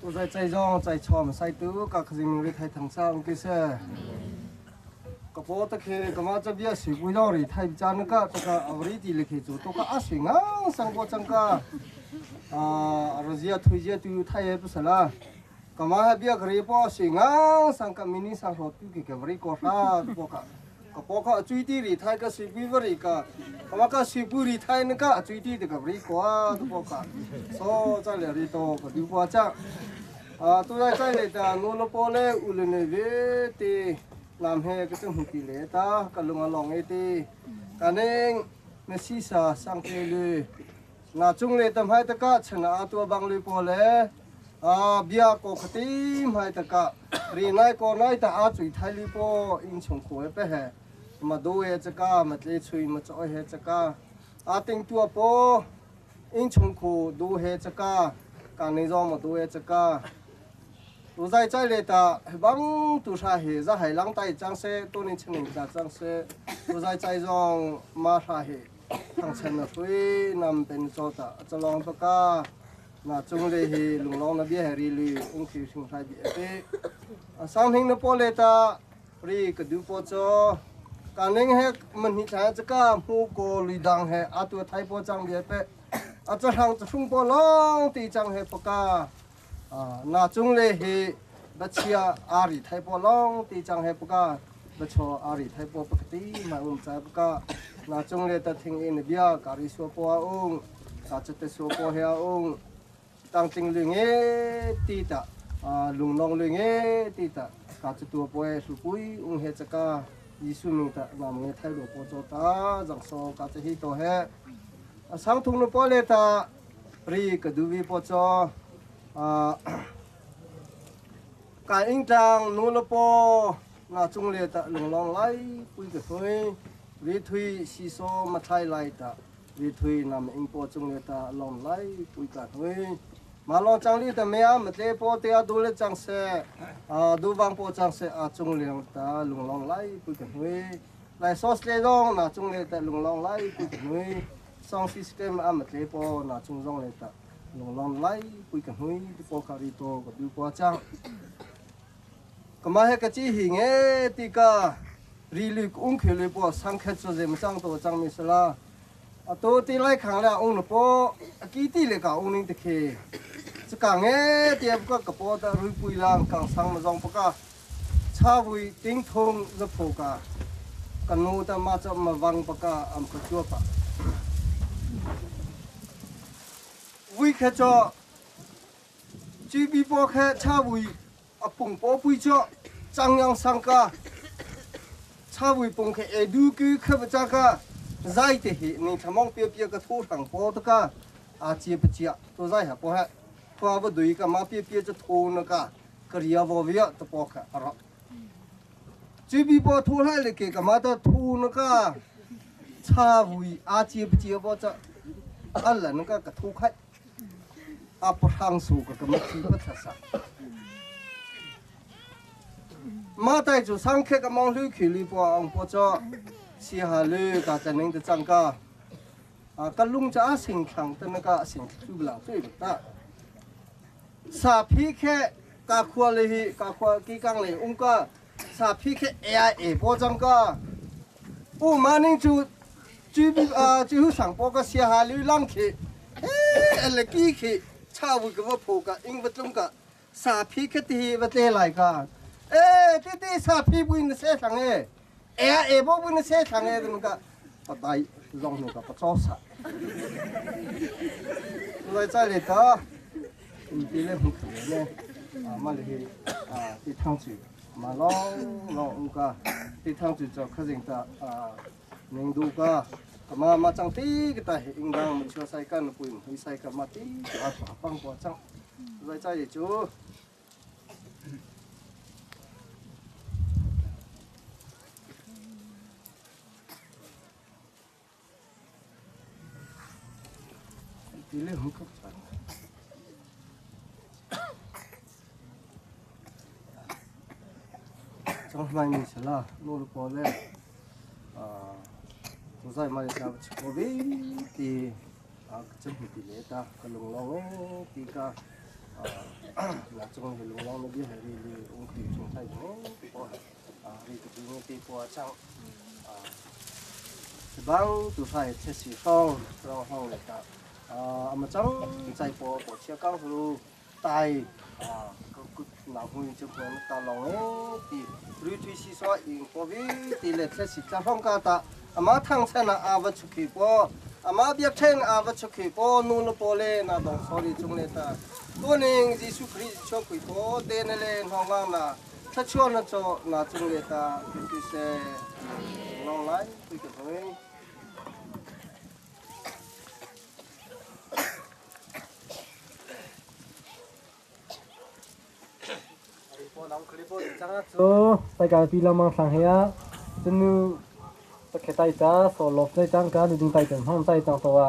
tôi dạy chạy rong chạy chòm sai tứ các cái gì mình đi thay thằng sao cái xe cái bố ta khi cái mà chấp nhận sự vui đó thì thay cha nó cả tôi cả ở đây thì lịch chủ tôi cả ác sinh sang bố chẳng cả rồi giờ thôi giờ tôi thay hết rồi là cái mà hay biết cái bố sinh sang cái mini sang hộp tôi cái vậy có ra bố cả cái bố cả chui đi thì thay cái sự vui vậy cả cái mà cái sự vui thì thay nó cả chui đi thì cái vậy có bố cả so cho lại đi to cái điều quan trọng tôi đã chạy lại ta nô lô po lê u lên về thì làm hè cái trong kỳ lễ ta cái lùng lỏng ấy thì cái nên mình xí xả sang cái lư là chung lễ tâm hai tất cả chân à tua bằng lư po lê bia có khát tim hai tất cả ri này có này ta chui thái lư po in chung khối pe hè mà đôi hết tất cả mà lấy chui mà chọi hết tất cả tiếng tua po in chung khối đôi hết tất cả cái này do mà đôi hết tất cả tôi在这里的帮助啥嘿，这海浪带张些，多年前人家张些，我在这种马啥嘿，当成了推南边做的，这浪不干，那中里嘿，龙浪那边还里里，我去上海边的，上天的玻璃的，里个都不做，干宁嘿，门里才这个木锅里当嘿，多太波张边的，这行这风波浪地张嘿不干。那种嘞是不吃阿里太波浪，地张还不干，不吃阿里太波不可地，嘛我们在不干。那种嘞的听因那边咖喱说波翁，啥子的说波下翁，当听灵诶地的龙龙灵诶地的，啥子多波诶是贵，翁嘿这个艺术名的，那么太多波做的，让说啥子很多嘿，上通的波嘞的，里个都为波做。cái anh trang nô lô po là trung liệt ta lùng long lấy quy cái thôi lý thủy si so mà thay lại ta lý thủy nằm anh po trung liệt ta long lấy quy cái thôi mà long trang lý ta mẹ mà thế po thế đu lên trang xe đu vang po trang xe trung liệt ta lùng long lấy quy cái thôi lại so xe rong là trung liệt ta lùng long lấy quy cái thôi song system mà thế po là trung rong liệt ta lùng long lấy quy cái thôi po cari to cái điều quan trọng cái cái chỉ hình ấy thì cái rì cũng khi lì bỏ sang khét cho dễ mà trang tổ trang mình sẽ là tôi thì lại kháng là ông nó bỏ kỹ tỷ lệ cả ông nên thì khi chỉ càng ấy thì em có cái bỏ ta rùi bùi lang càng sang mà dòng cả cha vui tiếng thông rất phổ cả cái nô ta mà cho mà vang cả am cái chúa cả vui khét cho chỉ bị bỏ khét cha vui bùng bó bùi cho trang yang sang ca cha bùi bùng cái edu cứ khắp cha ca giải thì nên tham mong bia bia cái thu thằng bó đó ca chia bia chia tôi giải hả bó hả qua vào đuổi cái mà bia bia cho thu nó ca cái gì vào việc tôi bó cả rồi chỉ bị bó thu hay là cái mà ta thu nó ca cha bùi chia bia chia bó cho ăn là nó cái thu khách bó hàng số cái mà chỉ có thật sao mà tại chỗ sang khét cái mong lưu khỉ li bỏ ông bỏ cho xì hà lưu cả chân nên được trang cả cái lung cha sinh khang tên cái sinh chú blang chơi được ta sa phi khét cả khoa li cả khoa kỹ càng li ông cả sa phi khét ai bỏ trang cả mà nên chú sang bỏ cái xì hà lưu lăng khỉ là kỹ khỉ cha vui cái vật phô cả in vật trong cả sa phi khét thì vật lệ lại cả tí sa phi bui nó sẽ thằng ấy bố bui nó sẽ thằng ấy thì cả bắt tay rong nó cả bắt cho sa rồi再来的你来不可能嘛哩ที่ทางจุมาลองก็ที่ทางจุจะเขาเรียกว่าเนื่องดูก็มาจังตีก็แต่อิงดังมันช่วยใส่กันปุ่มให้ใส่กันมาตีอาสาฟังพอจังrồi再来จูtỷ lệ không cấp sản trong này mình sẽ là nô lực bò lên tôi dạy mà để có biết thì trong tỷ lệ ta cái lồng lông ấy thì cả là trong cái lùng long nó biết hay đi ông thủy chúng thay nó bỏ đi từ những cái bỏ trăng bang từ phải chế sĩ phong rồi phong lại cả mà trong trái bỏ chia cao rồi tai cái nào cũng chụp hình ta lòng ấy thì rồi tuy sĩ so in có vì thì lệ chế sĩ trang phong cả ta mà thằng sen là vật chụp kỹ bỏ mà biết thêm vật chụp kỹ bỏ nôn nó bỏ lên là đồng sorry chúng này taตัวนึงจิสุคริสชอบคุยโพเดนเลนห้องว่างน่ะถ้าชวนน่ะจะน่าจงเลยตาคือเสน้องไล่คุยกับเฮ้ยพอน้องคลิปจังอ่ะโซไปการปีละมังสังเฮียจนนู้ตะเข็ดใจจ้าโซลบใจจังการดึงใจถึงห้องใจจังตัว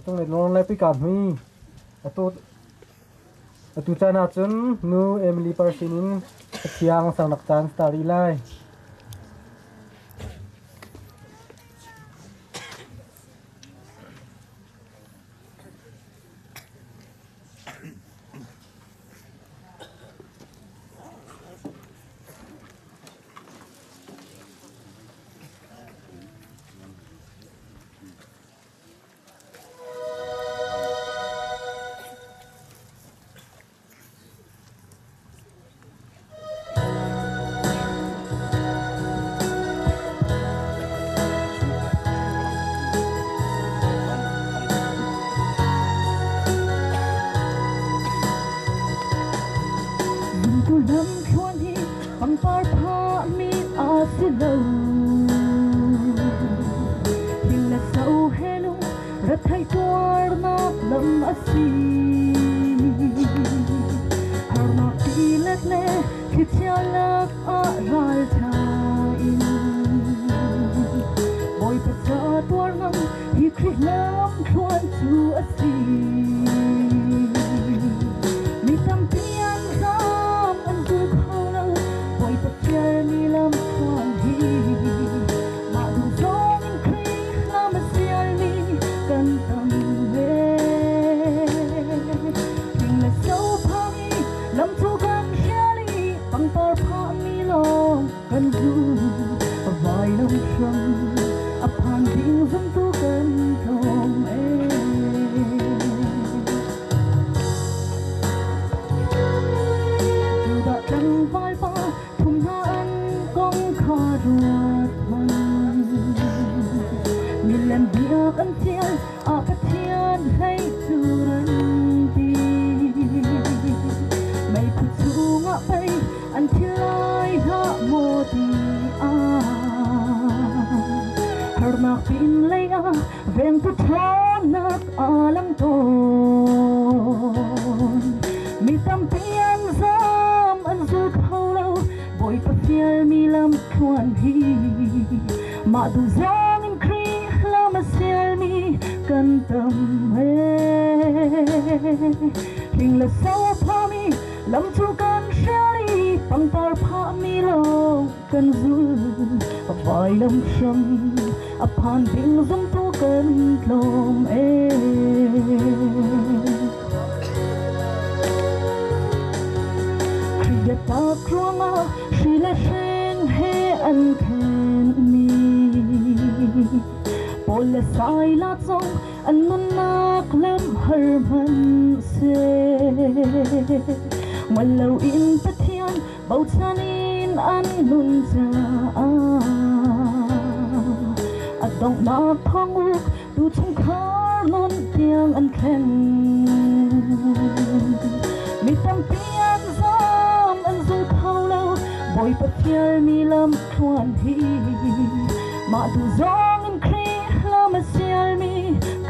ตรงนี้ลงเลยไปกับมีตัวจานาจนนูเอมิลีปาร์ซินินเที่ยงสังนักจานสตารีไลเ rất hay tuah nak lam asi har nak tilet le khichalak a ral thain boy pasa tuah ngam hi khrilam khwan chu asi mi tampi an zam an du kholo boy pasa ni lam khwan hi ma du zong in khri lam asial mi kan tam ve ding la so pha mi lam chu kan shali pang par pha mi long kan du vai lam sham upon ding zum tu kan thom chu da dang vai pa thum ha an kong kha ruat man milan bia kan tial a ka tian hay tu ran ti mai pu chu nga pai an thilai ha mo ti a har nak pin lay a ven pu thon nak alang ton mi tam pian zam an zu kholo boy pa fiel mi lam khwan hi ma du zong in kri lam asial mi kan tam he king la sao pha mi lam chu kan shali pang par pha mi lo kan zu vai lam sham upon ding zum tu kan tlom kriya ta kroma shila shen he an khen mi Pole sai la zong an nun nak lam har man se Walau in patian bau chanin an nun ja Adong na phanguk du chung khar non tiang an khen Mi tam pian zam an zu khau lâu Boy patial mi lam khwan hi Ma du zong in kri lam asial mi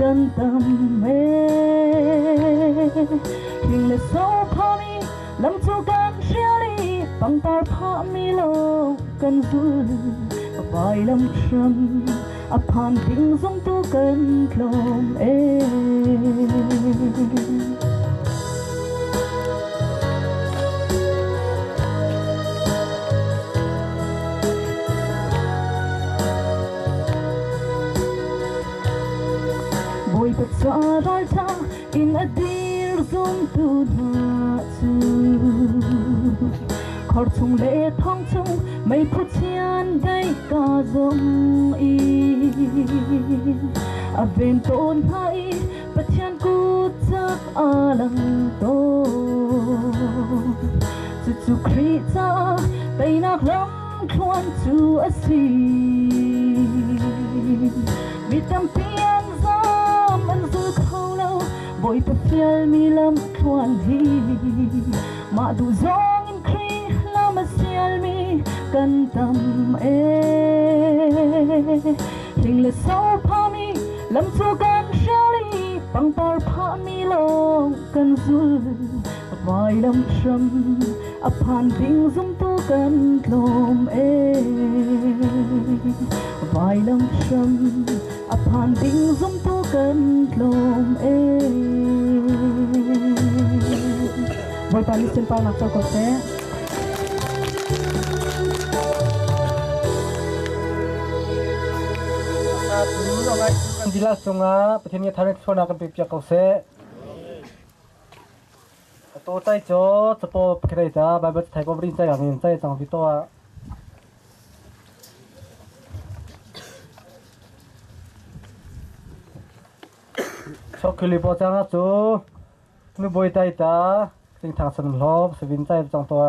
kan tam me King le so pha mi lam chu kan shali pang par pha mi lo kan zu vai lam sham upon ding zum tu kan tlom boy pat sa ral ta in a dear zum tu na chu khor chung le thong chung mai phu chian gai ka zum i a ven ton hai pathian ku chak alang to chu chu khri cha pai nak lam khwan chu asi mi tam pian zam an zu khau lo boy pa fiel mi lam khwan hi ma du zong in kri lam asial mi kan tam King le so pha mi lam chu kan shali pang par pha mi long kan zu vai lam sham upon ding zum tu kan tlom vai lam sham upon ding zum tu kan tlom Voi ta listen pa nak cho ko se Dila cungah petani tharik sona kan piak kau se to tai cho chapo khrei ta ba ba thai ko brin chai angin chai chang vi to so khili po chang chu nu boi tai ta sing thang san lob se vin chai chang to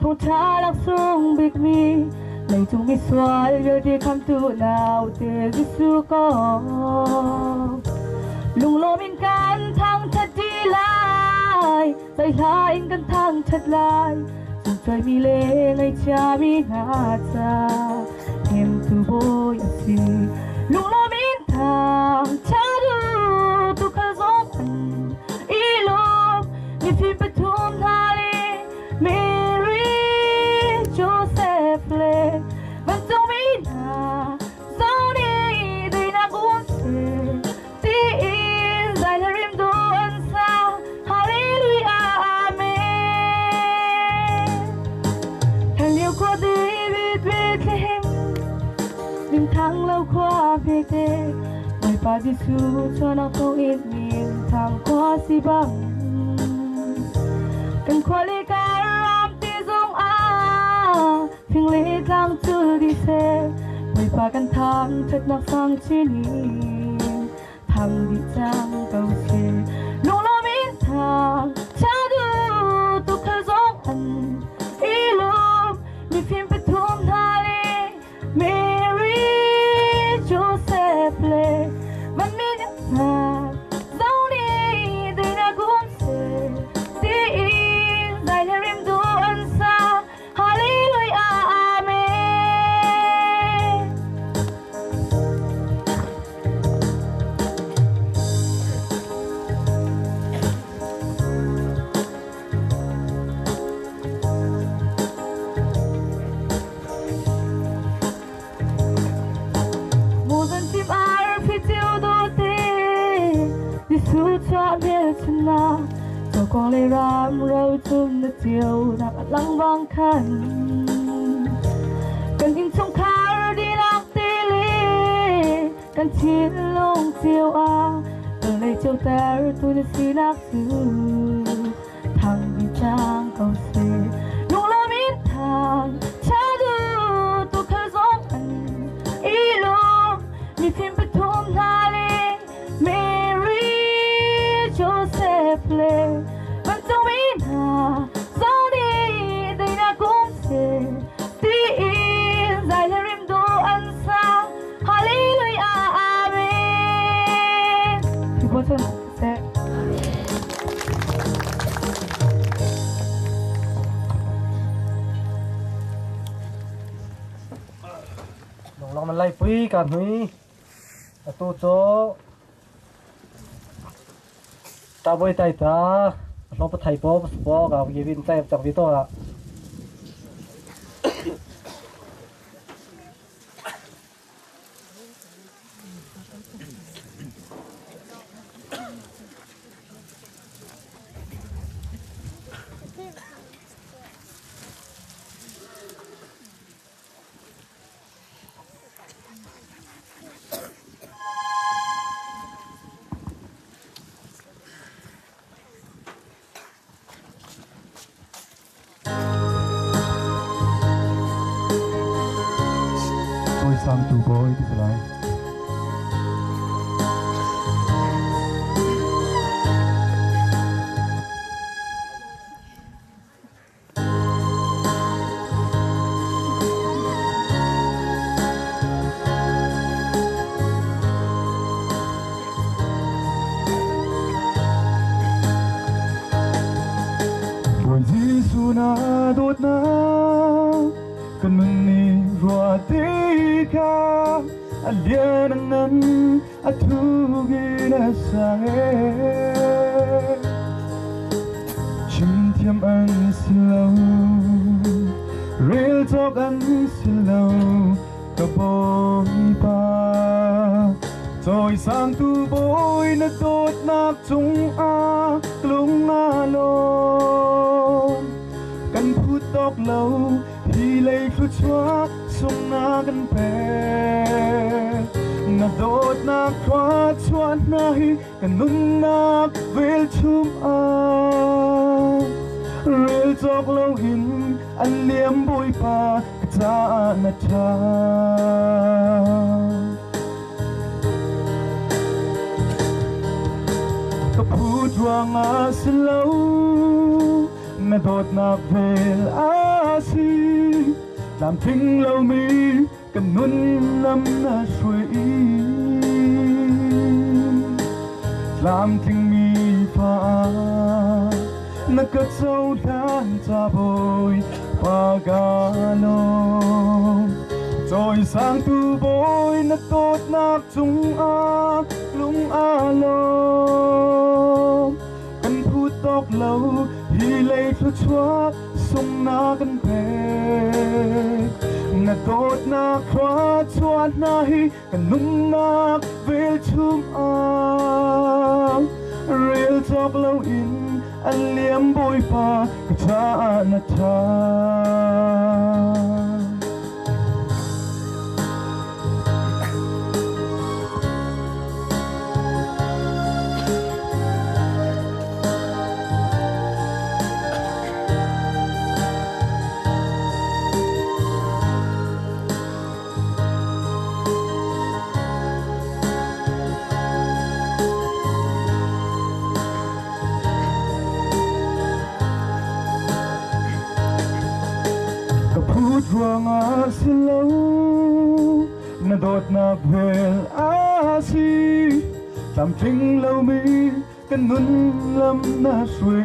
không trả lắc xuống big mi lấy chúng mi xoa giờ đi khám tu nào để Giêsu có lung lô min can thang thật đi lại dạy lại can thang thật lại chúng trời mi lê ngày cha mi ngã cha em tu bôi gì lung lô min thang cha du tu khá gió ilom mi phi bê thum thali Mary Joseph le vẫn trong mi na dấu đi đây na cũng sẽ tin dài là rim đồ ăn xa Hallelujah Amen thằng liêu qua David Bethlehem mình thắng lâu qua về đây mời bà Giêsu cho nó không ít mình thằng qua si bằng cần qua lê cả ram tì dung phiền lê giang chưa đi xe mời bà cần thang thật nạc sang trên hình thằng đi trang cầu xe nụ lo min thang cha du tu khơi gió ăn ilum mi phim phải thum tha lê Mary Joseph lê vẫn mi nhắc thang dấu đi đây là cũng sẽ tin dài là rim đồ ăn xa Hallelujah Amen một dân chim ai phi tiêu đô tê đi xuống cho biết chân na cho con lê ram râu chung nước chiều đã lăng vang khăn cần in trong khá đi lạc tê lê cần chiến lông chiều cần lê chiều tè tôi đã xin ác sư thằng đi trang cầu xê nụ lo mít thằng cha du tôi khơi gió ăn ilum mi phim bê thum tha lê Mary Joseph lê vẫn trong mi na dấu đi đây là cũng sẽ tin dài là rim đồ ăn xa Hallelujah Amen thì bố chân sẽ lòng mình lấy phi cả huy tu cho ta với tay ta nó bắt thầy bố cả vì viên tay chẳng vì tôi à sang tu boy di selai. Boy Jisu na dot na kan meni ruatika alianan atugina sae chimtiam an slow real talk an slow kaboy pa toy sang tu boy na dot nak chung a klung along kan phút tóc lâu thì lấy phút xóa sông naกันแปna dot na khóa xóa nahiกันนุ่นนักเวลชุมอาเรียลจอกเล่าหินอันเลี่ยมบุยป่ากระจานาชาก็พูดว่าอาสลาวna dot na vel làm thinh lâu mi cần nuôn lâm na suy làm thinh mi pha na cất sâu đan cha bồi pa galo rồi sang tu bồi na tốt nạc chung a lung a lo cần phút tóc lâu hi lệ cho chúa sung na cần về na tốt na khóa chúa na hi cần nung na về chum a real tóc lâu in anh liếm bôi pa cái cha na cha ruang asilaw na dot na bel asi tam ting lâu mi kan nun lam na suy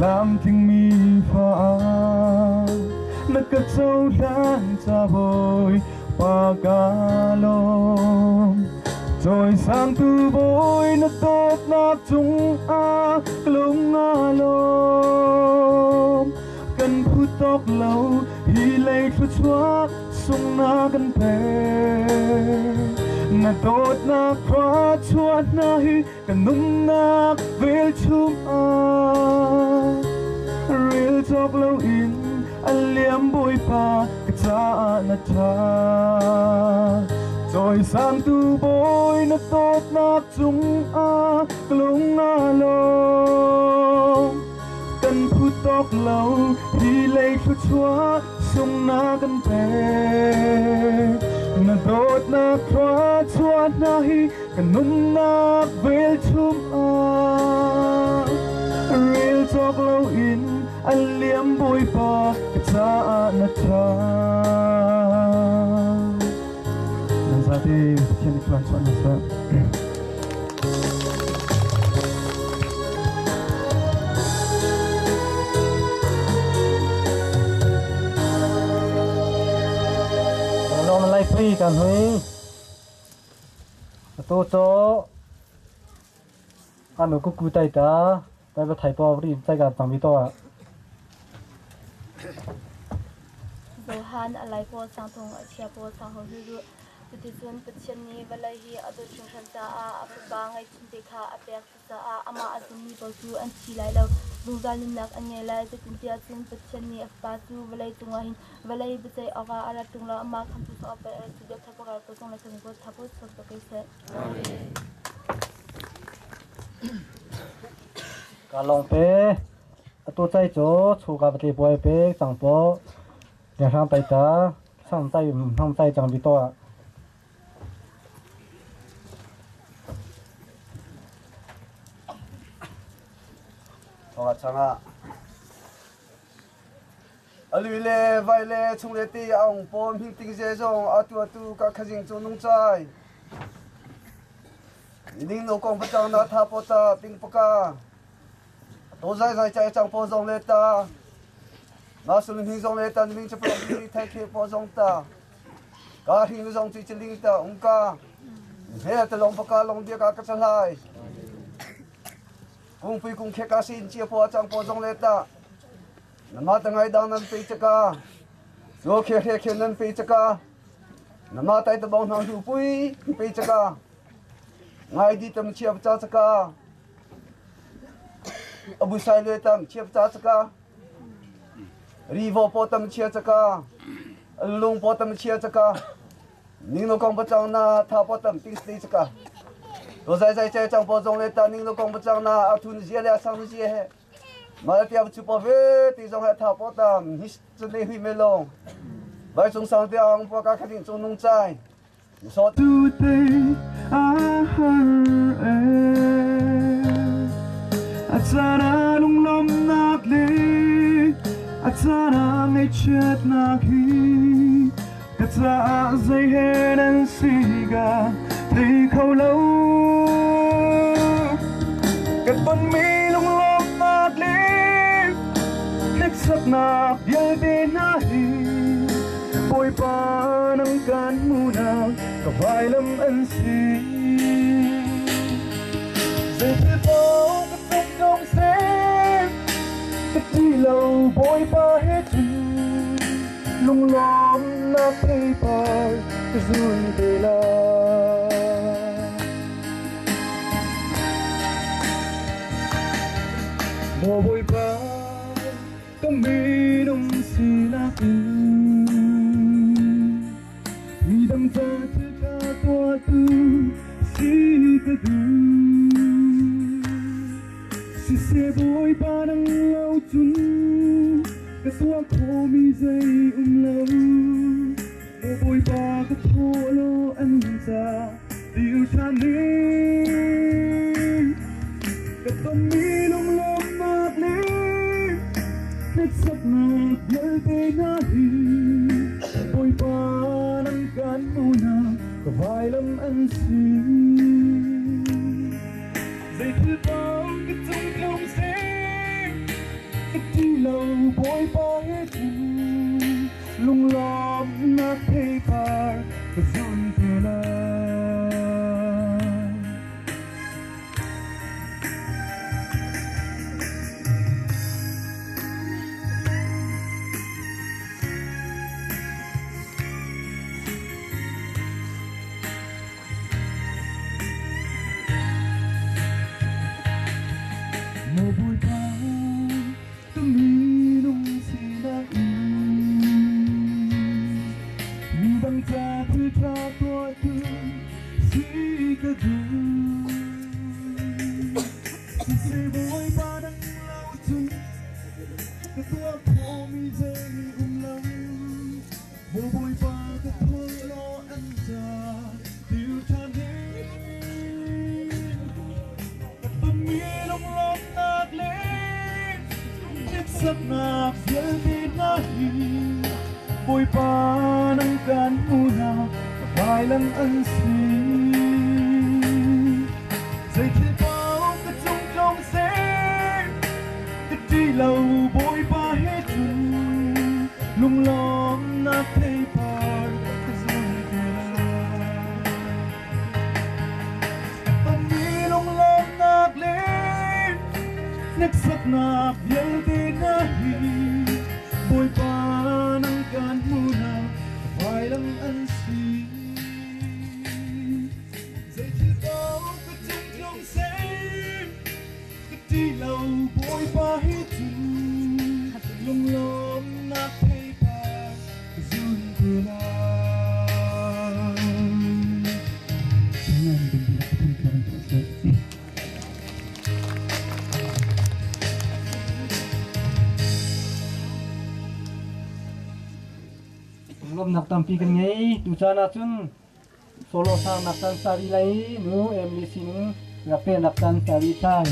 lam ting mi pha na cất sâu đan cha bồi pa galong rồi sang tu bồi na tốt na chung a lung a lo cần phút tóc lâu hi lệ cho chúa sung na cần về na tốt na khóa chúa na hi cần nung na về chum a real tóc lâu in anh liếm bôi pa cái cha na cha rồi sang tu bôi na tốt na chung a lung a lo cần phút tóc lâu hi lệ cho chúa sung na cần về na tốt na khóa chúa na hi cần nung na về chum a real tóc lâu in anh liếm bôi pa cái cha na cha dan sa ating Christian Francois na sa nó lại phi cả hơi tôi cho anh mới cú tay ta tay vào thầy bao đi tay cả tầm bị to rồi han alai po sang thong achia po sang ho hi ru ti chun pchen ni balai hi adu chung san cha a ba ngai chin te kha a pek cha a ama azum ni bo chu an chi lai lo lungal nak an ngai lai te tin tia chun pchen ni pa chu balai chunga hin balai bu chai awa ala tungla ama kham chu so pa chu de thapa ka ko song la thang ko thapo so to kai se cả lòng pe tôi chạy chỗ chú cả bề bơi pe chẳng po để sang tay ta sang tay chẳng bị to Thọ changa alule vaile chungle ti ang pom hing ting je jong atu ka khajing chu nung chai ning no kong pachang na tha pota ping paka to zai chai chang po jong le ta na sul hing jong le ta ning cha pro ni thai khe po jong ta ka hing jong chi chiling ta ka he ta long paka long dia ka chalai kung pui kung khe ka sin chia po chang po jong le ta nama tangai dang nan pe chaka zo khe nan pe chaka nama tai ta bong hang hu pui pe chaka ngai di tam chia cha chaka abu sai le tam chia cha chaka rivo po tam chia chaka lung po tam chia chaka ning no kong pa chang na tha po tam ting sti chaka do zai chai chang po jong le ta ning no kong pa chang na athun zia le sang zia he mà tiệm chụp về thì trong hệ thảo bát đàm hít chân lên huy mê lông vài sung sang tiệm qua các khán giả trong nông trai so tu tê a har e a tsara lunglawmhnak le cha na ngày chết na khi cắt ra dây hè đang xì gà thì khâu lâu cắt bắn mi lung lom mát lý thích sắc nạp dây bên hi bồi ba nắng can mù nào cả vài lâm ân xì dây thứ bao cắt sông trong xe cắt đi lâu bồi ba hết chừng lung lom nát thấy bài cái rồi về là mùa bồi ba tâm mi nông xì na mi đâm ra thứ ca tua tư xì cơ tư xì xe bồi ba đang lâu chun cái tua khô mi dây lâu mùa bồi ba cái thô lo ăn ra điều chan đi cái tâm mi lung lom mát lý thích sắc nạc nhớ tên hi bồi ba nắng can mù nào có vài lâm ăn xì dây thứ bao cái trong không xe cái đi lâu bồi ba hết lung lom nát thấy par cái rồi về lại mùa bồi ba tâm mi nung xì na mi bằng cha thứ cha tua tư xì cơ tư xì bồi ba đang lâu chừng cái tua khô mi dây lâu mùa bồi ba cái thô lo ăn ra điều chan đi cái tâm mi lung lom nát lên thích sắc nạc dễ đi nahi bồi ba nắng can mù nào vài lần ăn xì dây thứ bao cái trong trong xe cái đi lâu bồi ba hết chừng lung lom nát thấy par cái rồi về tâm mi lung lom nát lên thích sắc nạc dễ đi nahi bồi ba nắng can mù nào vài lần ăn xì dây thứ bao cái trong trong xe cái đi lâu bồi ba hết chừng lung lom nát thấy ba cái rồi về lại lom nak tampi kan ngei tu cha na chun solo sang nak tan sari lai nu em li sin ra pe nak tan sari chai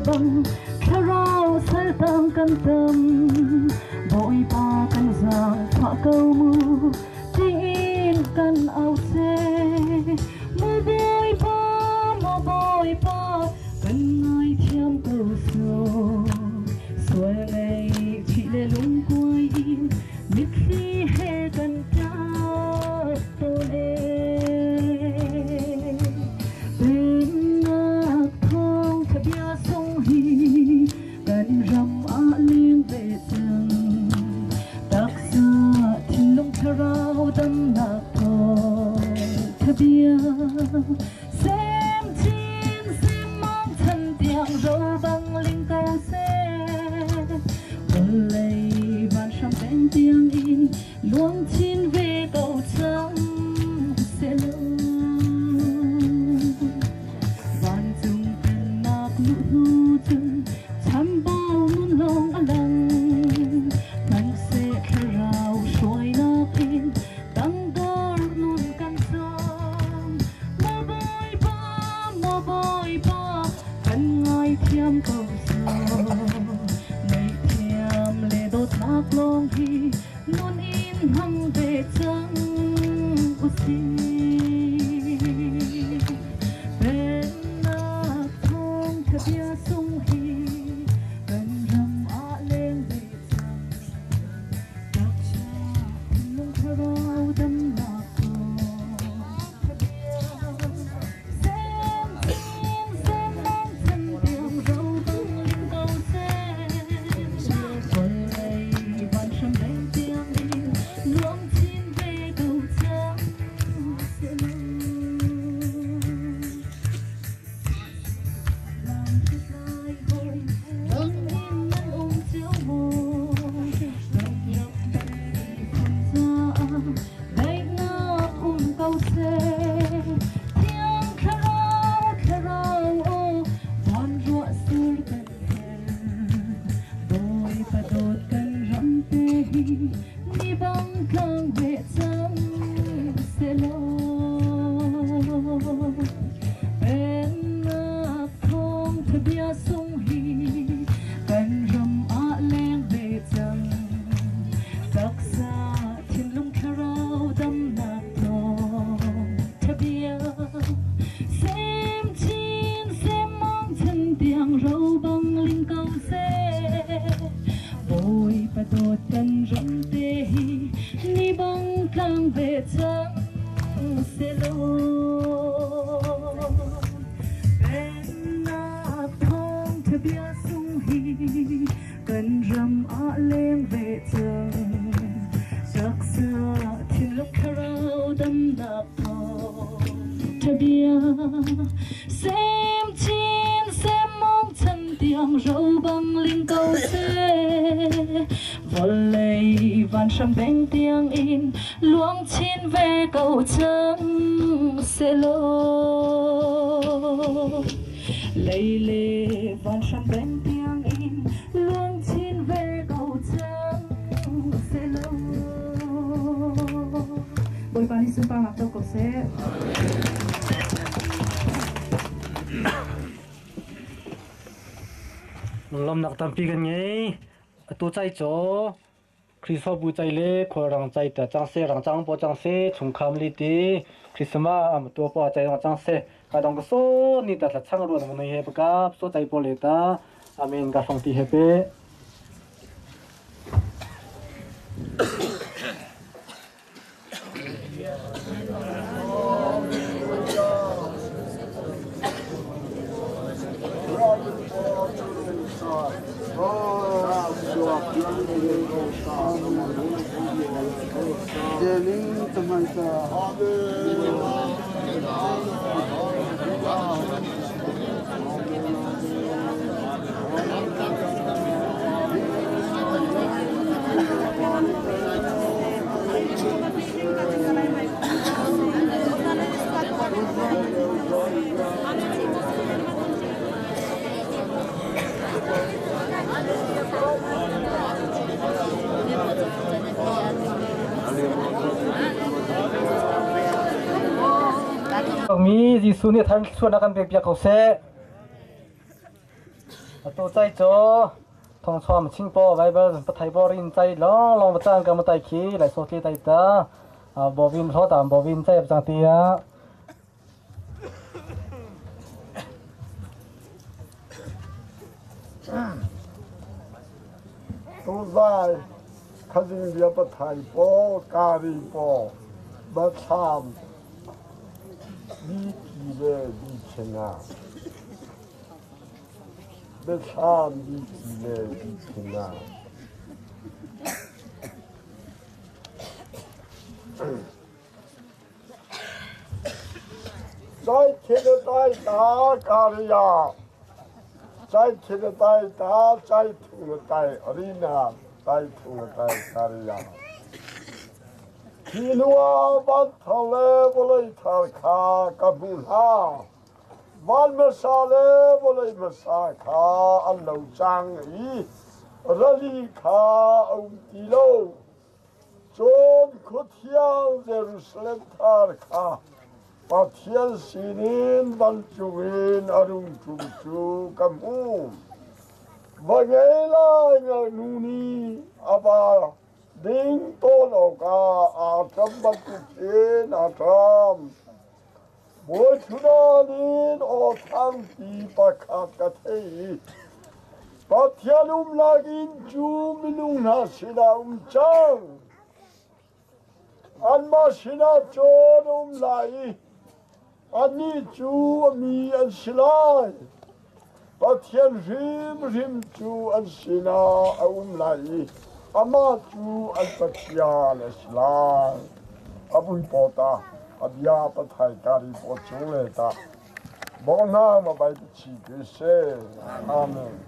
băng theo rau say tăng căn tâm bội ba căn giang phạ câu mưa tin căn áo xe mưa bội ba cần ai chiêm câu sầu xuôi ngày chị lệ lung quay biết khi hè cần cha tôi bên ngạc thong thả bia sông hi tiếng râu băng linh câu xe lấy vạn trăm bên tiếng in luông chín về cầu trắng sẽ lâu vạn dung bên nạc nụ chân chăm bao muôn lòng lăng nắng sẽ khẽ rào trôi nạc in tăng đỏ luôn căn sông mơ bơi ba cần ngài thiêm cầu ngày thiêm lệ đốt nạc Lawng hi luôn in hăng về trắng u si bên nạc thong theo bia sông hi gần rầm á lên về trắng đặc cha lung theo bao đâm nạc thong theo bia xem mong thân tiếng râu băng linh câu xe vơi lấy vạn trăm bên tiếng in luông chín về cầu trắng sẽ lâu làm thức lại hồi nâng in nắng ôm chiếu môi đồng nhập về không ra đầy ngập câu xe tiếng khẽ rau vòn ruộng xưa gần đôi và đột cần rắm tê ni băng càng về trắng sẽ lâu bên nạc thong theo bia sông hi gần rầm á lên về trắng đặc xa thiên lung khá rau đâm nạc thong theo bia xem chín xem mong thân tiếng râu băng linh câu xe vội và đột cần rắm tê ni băng càng về trắng sẽ lâu bên nạc thong theo bia sông hi cần rầm á lên về trắng đặc xa thiên lúc khá rau đâm nạc thong theo bia xem chín xem mong thân tiếng râu băng linh câu xe vỡ lấy vạn trăm bên tiếng in luông chín về cầu trắng sẽ lâu lấy lệ vạn trăm bên tiếng in luông chín về cầu trắng sẽ lâu bồi bàn đi xung quanh mặt đâu cầu xe lunglawmhnak tampi kan ngei tu chai cho Christmas bu chai le khorang chai ta changse rang chang po changse chungkham li ti Christmas am tu po chai rang changse ka dong so ni ta thla chang ro na he ka so chai po le ta amen ka song ti he pe mi Gisu ni than chuan akan bek bia ko se to chai cho thong chom ching po bible pathai bo rin chai long bachang ka matai khi lai so ti tai ta bovin tho tam bovin chai chang ti a tu zai khazing bia pathai po kari po bacham đi kile đi chena becham đi kile đi chena dai kile dai ta kariya trái thiên tai ta trái thùng tai arena trái thùng tai karia khi lúa bắt thầu lê vô lấy thảo kha kabul ha ban mà sa lê vô lấy mà sa kha ăn lâu trang ý rally kha ông tí lô chôn khốt thiang Jerusalem thar kha và thiên sinin văn chuin arung chu chu kamu và ngày la ngày nuni aba ding tôn oka trăm bát thiên trăm mỗi thứ đó đến ở thang pi pakhat cả thế và thiên lagin chu minung na sina chang anh mà sina chôn lại anh chú mi anh silai và thiên rim chú anh sina lại ama chú anh patia là silai abun pota abia pathai kari po chule ta bona ma bai chi ke se amen.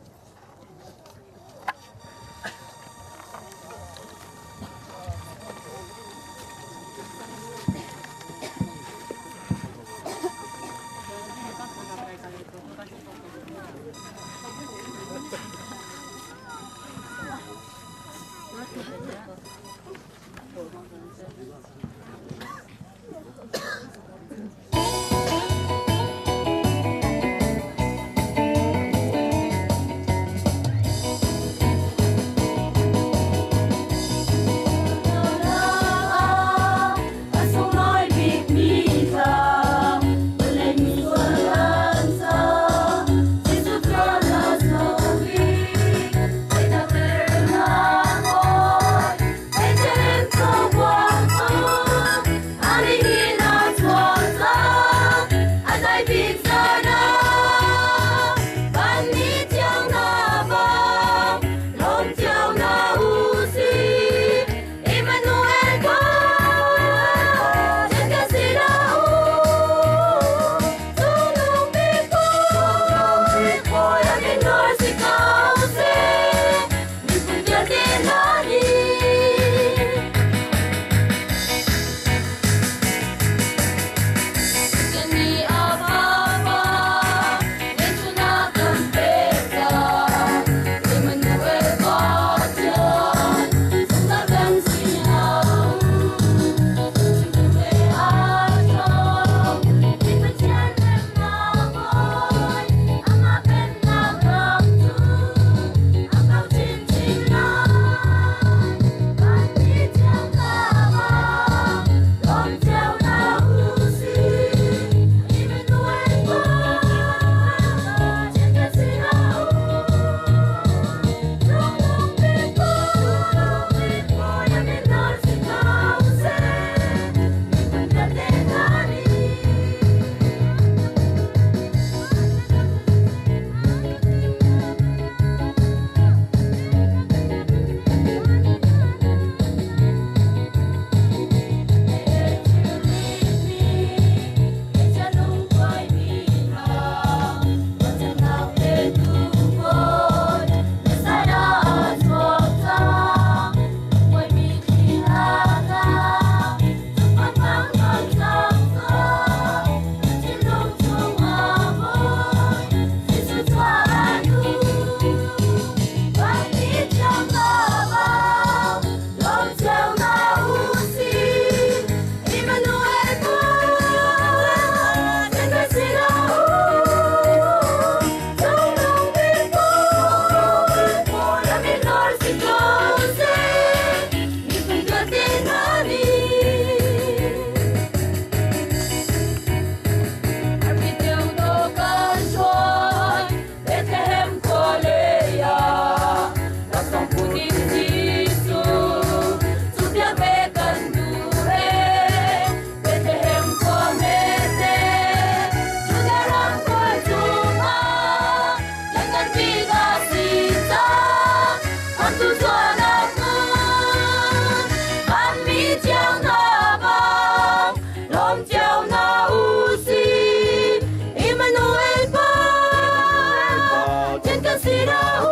ta si ra u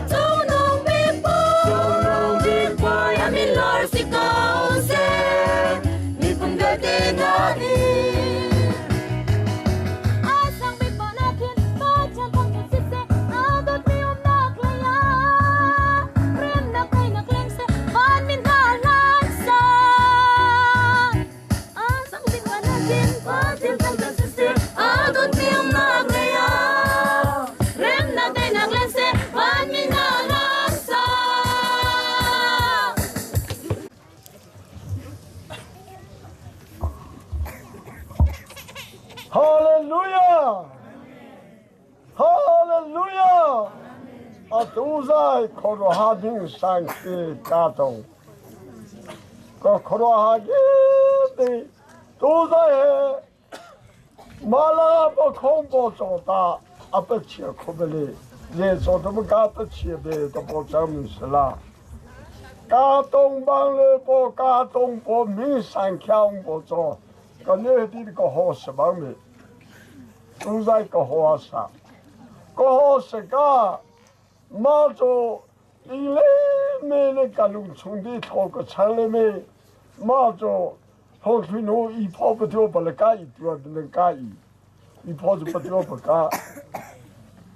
Châu nông biết boy I'm in love si cao se Mi pung ga de na ni Asang biết bỏ na thiên ba chân thong tu si se A đốt mi nak la ya Rem nak kai nak leng se Ban min da lan sa Asang biết bỏ na thiên ba chân thong tu si se A đốt mi nak la ya Rem nak kai nak leng se Ban min da lan sa Hallelujah! Hallelujah! A tu zai koro ha ding sang ki ka tong. Ko koro ha ki ti tu zai he mala po khom po so ta a pe chi ko be le ye so to ka pe chi be to po cham sla. Ka tong bang le po ka tong po mi sang kyang po so. Có nhớ đi có hồ sơ bằng mi, chúng ta có hồ sơ cả, mà cho đi lên mình cái cả lùng chung đi thâu cái trang lên mình, mà cho thâu khi nó ít泡不掉把那个一掉的那个一泡就不掉不个，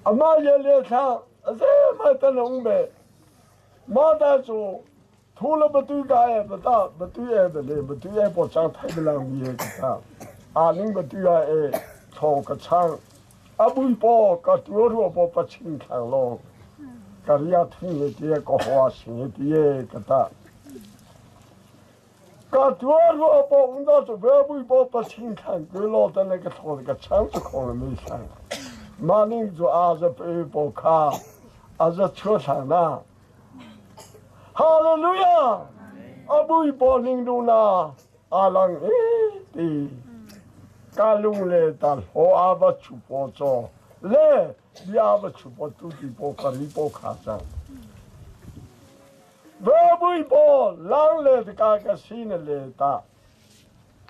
啊嘛也来看，这嘛得弄呗，嘛得做。thu là bất cứ cái bất ta bất cứ ai bất lệ bất cứ ai bỏ trang thay cái làm gì cái ta nhưng bất cứ ai thâu cái trang bùi bỏ cái tuổi rồi bỏ bắt chinh khang lo cái gì thùng cái gì có hoa sinh cái gì cái ta cái tuổi rồi bỏ chúng ta cho về bùi bỏ bắt chinh khang cái lo đó là cái thâu cái trang cho con làm gì sang mà nên cho giờ phải bỏ khá giờ chưa sang na Hallelujah! Abui boning duna alang ti kalung le tal ho ava chupo cho le di ava chupo tu ti po kari po khasa. Abui bo lang le ka sin le ta.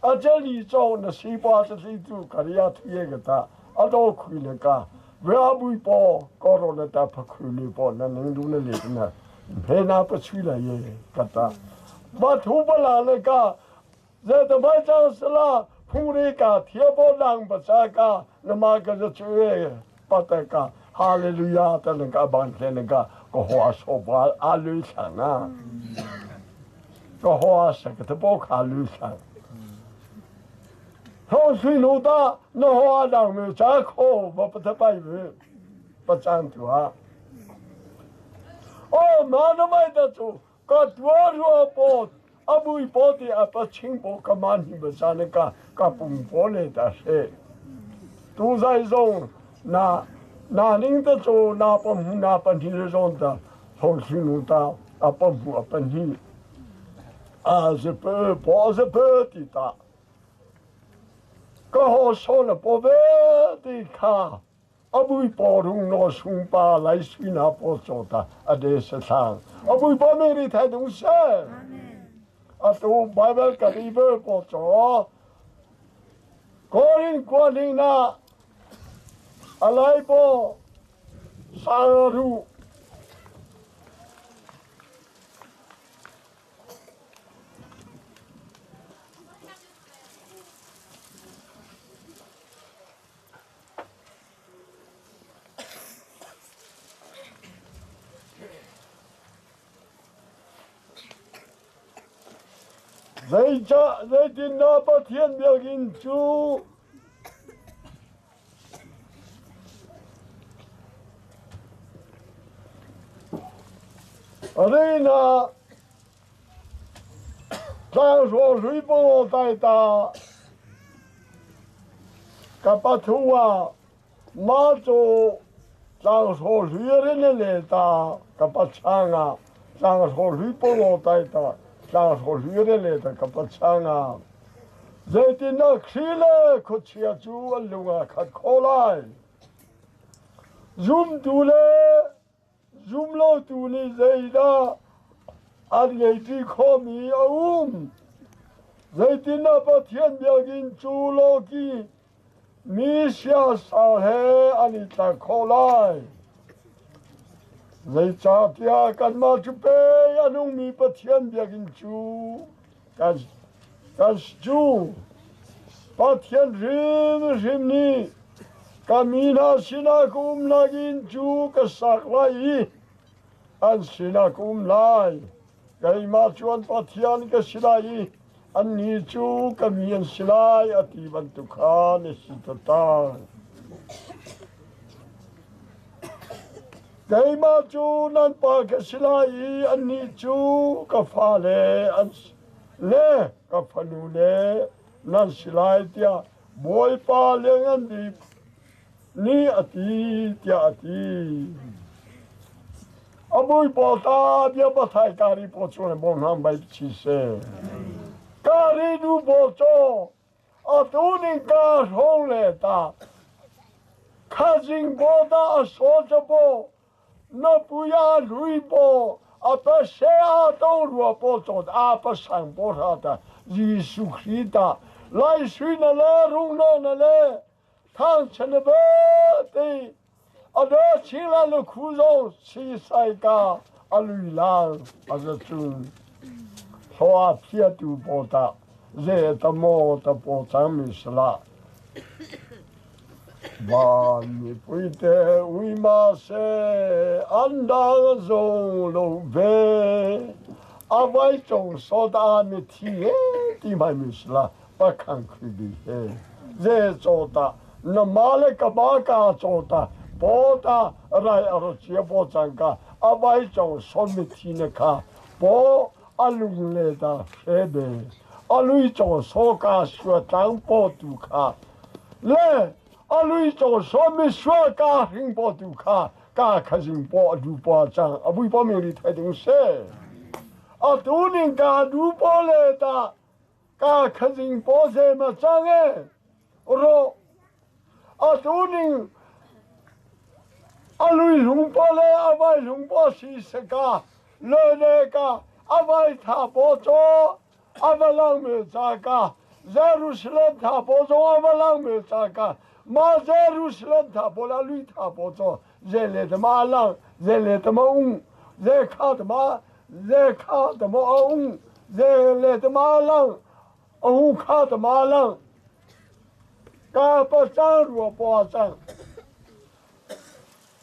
Ajali cho na si pa sa si tu kariya thuye ga ta ado khui le ka. Abui bo korona ta phakhui le bo na ning du le le na. Thế nào bắt chui là gì cả ta, bắt thu bắt là này cả, giờ tụi bay trang sla, phụ nữ cả, thiếu bao năng bắt cha cả, nằm mà cái giờ chui bắt tay cả, Hallelujah, ta này cả ban thế này cả, có hoa số ba, alu sang à, có hoa sang cái bao alu sang, thôi suy nghĩ ta, nó hoa đang mới cha khô, bắt tay về, bắt trang tu à. Mà nó mới được chú, có đua rùa bột, bùi bột thì bắt chinh bột cái màn hình bây giờ này cả bùng bột này đã xe. Tu giải rong, na nín được chú, na bấm hình rong ta, không xin ngủ ta, bấm hình. Giờ bơ thì ta. Có hồ sơ là bố về thì khá. Abui bỏ rung nó sung ba lại suy na bỏ cho ta ở đây sẽ sang abui bỏ mình đi thay đúng sẽ tu Bible cái đi về bỏ cho có linh na lại bỏ sang ru Dây tin nó bắt thiên biểu hình chú ở đây là trang số suy bố tại ta các bác thu mà cho trang số suy lên lệ ta các bác trang số suy bố tại ta trang số suy lên ta các bác dây tin nó khi lệ có chia chú anh lùng khát khô lại zoom tu lệ zoom lo tu lệ dây đó anh ấy đi khó mi dây tin nó bắt thiên biểu hình chú lo kì 米下上海阿里达口来，在家家干嘛就背呀？农民不天别跟住，干是住，把天人呢，干米那是那公那跟住个啥来？安是那公来，干嘛就把天个是来？安尼住个米是来，阿地方都看那是得当。该嘛就难把个是来，安尼就个发嘞，安嘞个发怒嘞，难是来的，不会把两安的，你阿弟的阿弟，阿不会把他别把太咖喱包出来，帮他买起些，咖喱都包做，阿都能干红来的，看见包的说着包。那不要累包，阿不谁阿都罗包做的，阿不上包啥的，耶稣基督来水那来，容纳那来，汤吃那不的，阿这起来了苦肉吃晒个，阿累了，阿这种，说阿撇都包的，热的么的包长没事了。万你不得为嘛些安当中路呗？阿外中说的阿没听，地买没事了，不看亏的，这做的，那马来个马家做的，包的来阿接包张个，阿外中说没听的看，包阿龙来的谁呗？阿龙中说个说张包都看，来。阿lui cho so me shua ka hing po tu kha ka khajing po du po chang abui po me ri thai ding se a tu ning ka du po le ta ka khajing po se ma chang e ro a tu ning a lui lung po le a vai lung po si se ka le ka a vai tha po cho a va lang me cha ka Jerusalem tha po cho a va lang me cha ka Ma Jerusalem tha bola lui tha po cho zele de ma lang zele de ma ung ze kha de ma ung zele de ma lang ung kha de ma lang ka pa chang ru po chang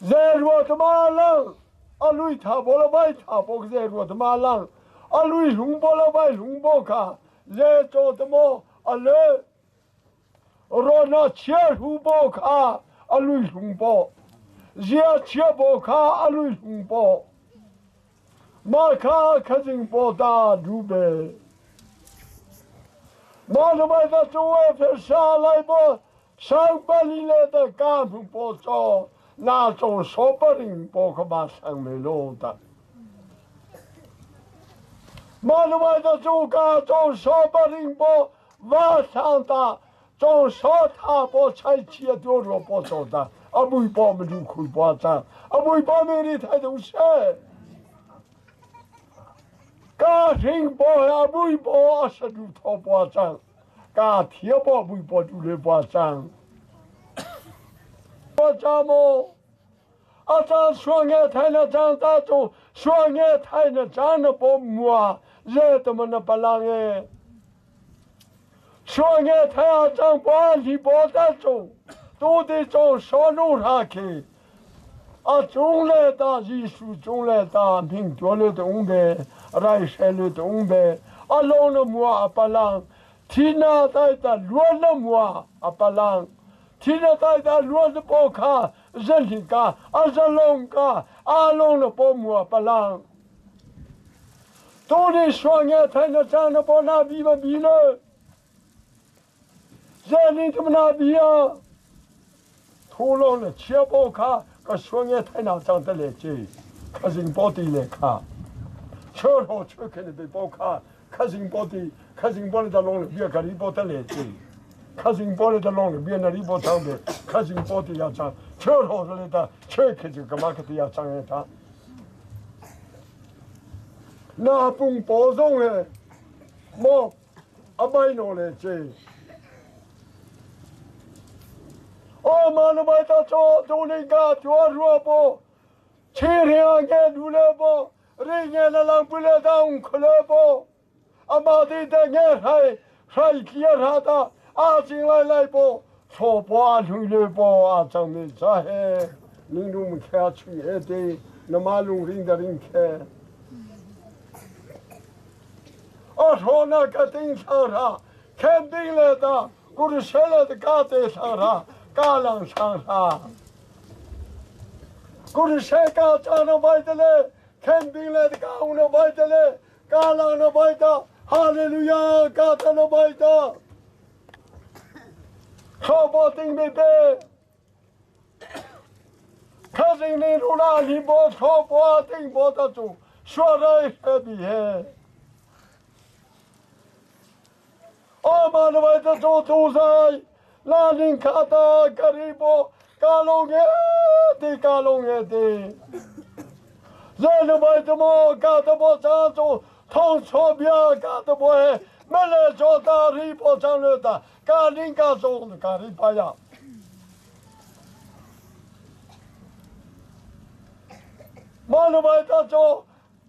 ze ru de ma lang a lui tha bola bai tha po ze ru de ma lang a lui lung bola bai lung bo kha ze cho de mo a le Rona chia hu bo kha alui hung bo zia chia bo kha alui hung bo ma kha khajing bo da du be ma no mai da tu e fe sa lai bo sang pa li le da ka bu bo cho na cho so pa ring bo kha ba sang me lo da ma no mai da tu ka cho so pa ring bo va sang da trong số thà bỏ chạy chia đôi rồi bỏ cho ta, abui bỏ mình đủ khui bỏ cha, abui bỏ mình đi thay đổi xe, cả hình bỏ abui bỏ sẽ đủ thọ bỏ cha, cả thiệp bỏ abui bỏ đủ để bỏ cha, bỏ cha mô, cha suy nghe thay nó cha ta cho suy nghe thay nó cha nó bỏ mua, dễ tụi mình nó bảo nghe. Cho nghe thấy trong quá thì bỏ ra chung, tôi đi trong số nụ hạ kỳ. Chung lệ ta, Giê-xu chung lệ ta, mình chúa lệ ta ung bè, rai xe lệ ta ung bè. Lawng na mua bà lang, thì na tay ta luôn na mua bà lang. Thì na tay ta luôn na bó khá, dân hình ca, dân Lawng ca, Lawng na bó mua bà lang. Tôi đi cho nghe thấy nó chàng nó bó na bì bà bì lệ. Giờ này tụi mình bây giờ thu lô là chia bó khá cái số nghe thay nào chẳng tới lệ chứ khá dình bó đi lệ khá chơ hồ chơ kê này bị bó khá dình bó đi khá dình bó này ta lông là bia khá đi bó tới lệ chứ khá dình bó này ta lông là bia này đi bó thang bề khá dình bó đi ya chẳng chơ hồ cho lệ ta chơ kê chứ cái mà cái ya chẳng nghe ta na bùng bó rong lệ mô à bay nô lệ chứ ô mà nó bay ta cho linh ca chúa rùa bố chỉ riêng nghe đủ lệ bố riêng nghe là làm bự lệ ta không khờ lệ bố mà đi ta nghe hay kia ra ta chính lại bố cho bố lui lệ bố chẳng mình ra hè linh đúng khe chui hết đi nó mà lung riêng ta riêng khe thôi nó cái tiếng sao ra khen tiếng lệ ta cũng sẽ là cái tên sao ra cả lăng sang ra cũng sẽ cả cha nó bay tới khen tiếng lệ cả ông nó bay tới cả lăng nó bay ta hallelujah cả ta nó bay ta khó bỏ tiếng bê bê khá sinh nên rủ ra thì bỏ khó bỏ tiếng bỏ ta chủ xóa ra hết bị hết mà nó bay ta cho tu sai là những kata karibo kalong nghe đi giờ nó bay ta mò kata bo cha cho thông cho bia kata bo he mà là cho ta ri bo cha nữa ta cả những cái cho cả ri bay à mà nó bay ta cho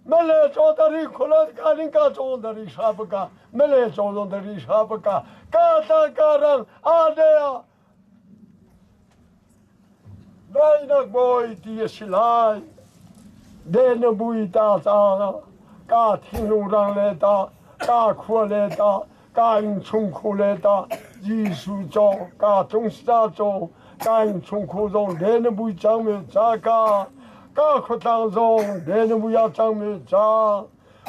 mà là cho ta ri khula cả những cái cho ta ri sáp cả mà là cho ta ri sáp cả kata karang ada đây nó bồi tia silai đây nó bùi ta ta cả thiên lùng răng lệ ta cả khua lệ ta cả in chung khu lệ ta Giêsu cho cả trung sa cho cả in chung khu rong đây nó bùi trang mê cha cả khu tang rong đây nó bùi trang mê cha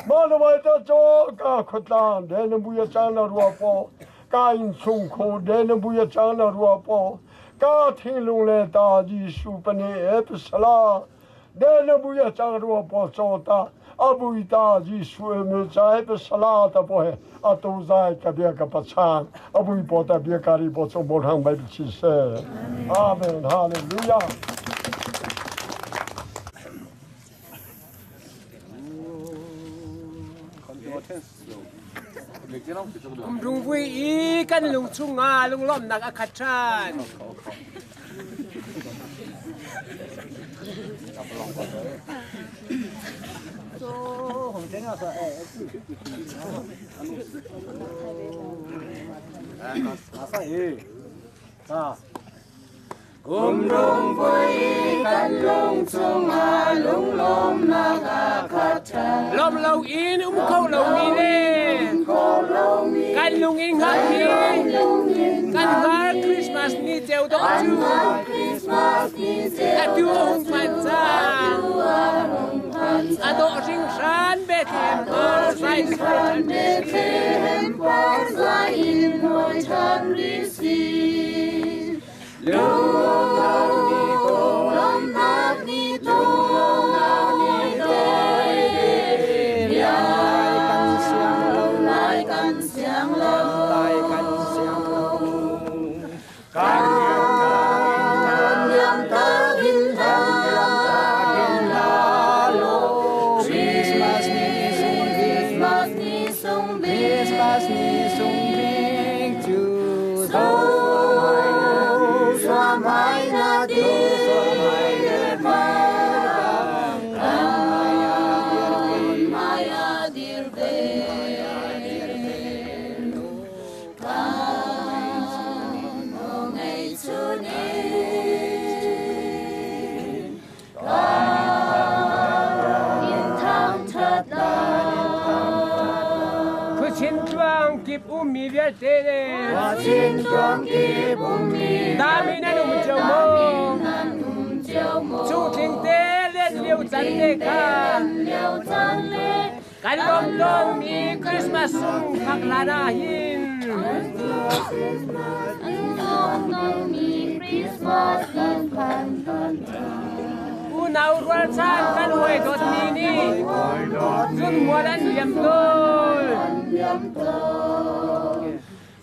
mà nó bay ta cho cả khu tang đây nó bùi trang là rùa po cả in chung khu đây nó bùi trang là rùa po cả thiên lùng lệ ta Giêsu bane ép sala đây nó bùi trang rùa po cho ta bùi ta Giêsu em cha ép sala ta po he tu zai ka bia ka pachang bùi po ta bia ka ri po cho bo hang bai chi se amen hallelujah rung vui ý căn lùng cungah lunglawmhnak akhatran rung vui căn lùng cungah lunglawmhnak akhatran lom lâu in khâu lâu mi lên căn lùng in ngắt hi căn ngắt Christmas ni treo đó chú tu hùng phan cha độ sinh sản Bethlehem ở sai sản Bethlehem por sai in noi chan risi lunglawmhnak ni to mi viết tên và xin trong kỳ bùn mi ta mi na nung chiều mô chú kinh tế lên liêu chân lê ca cái đông đông mi Christmas sung khắc là na hin u nào ruột sang căn hồi đột mini dun mua đan liềm tôi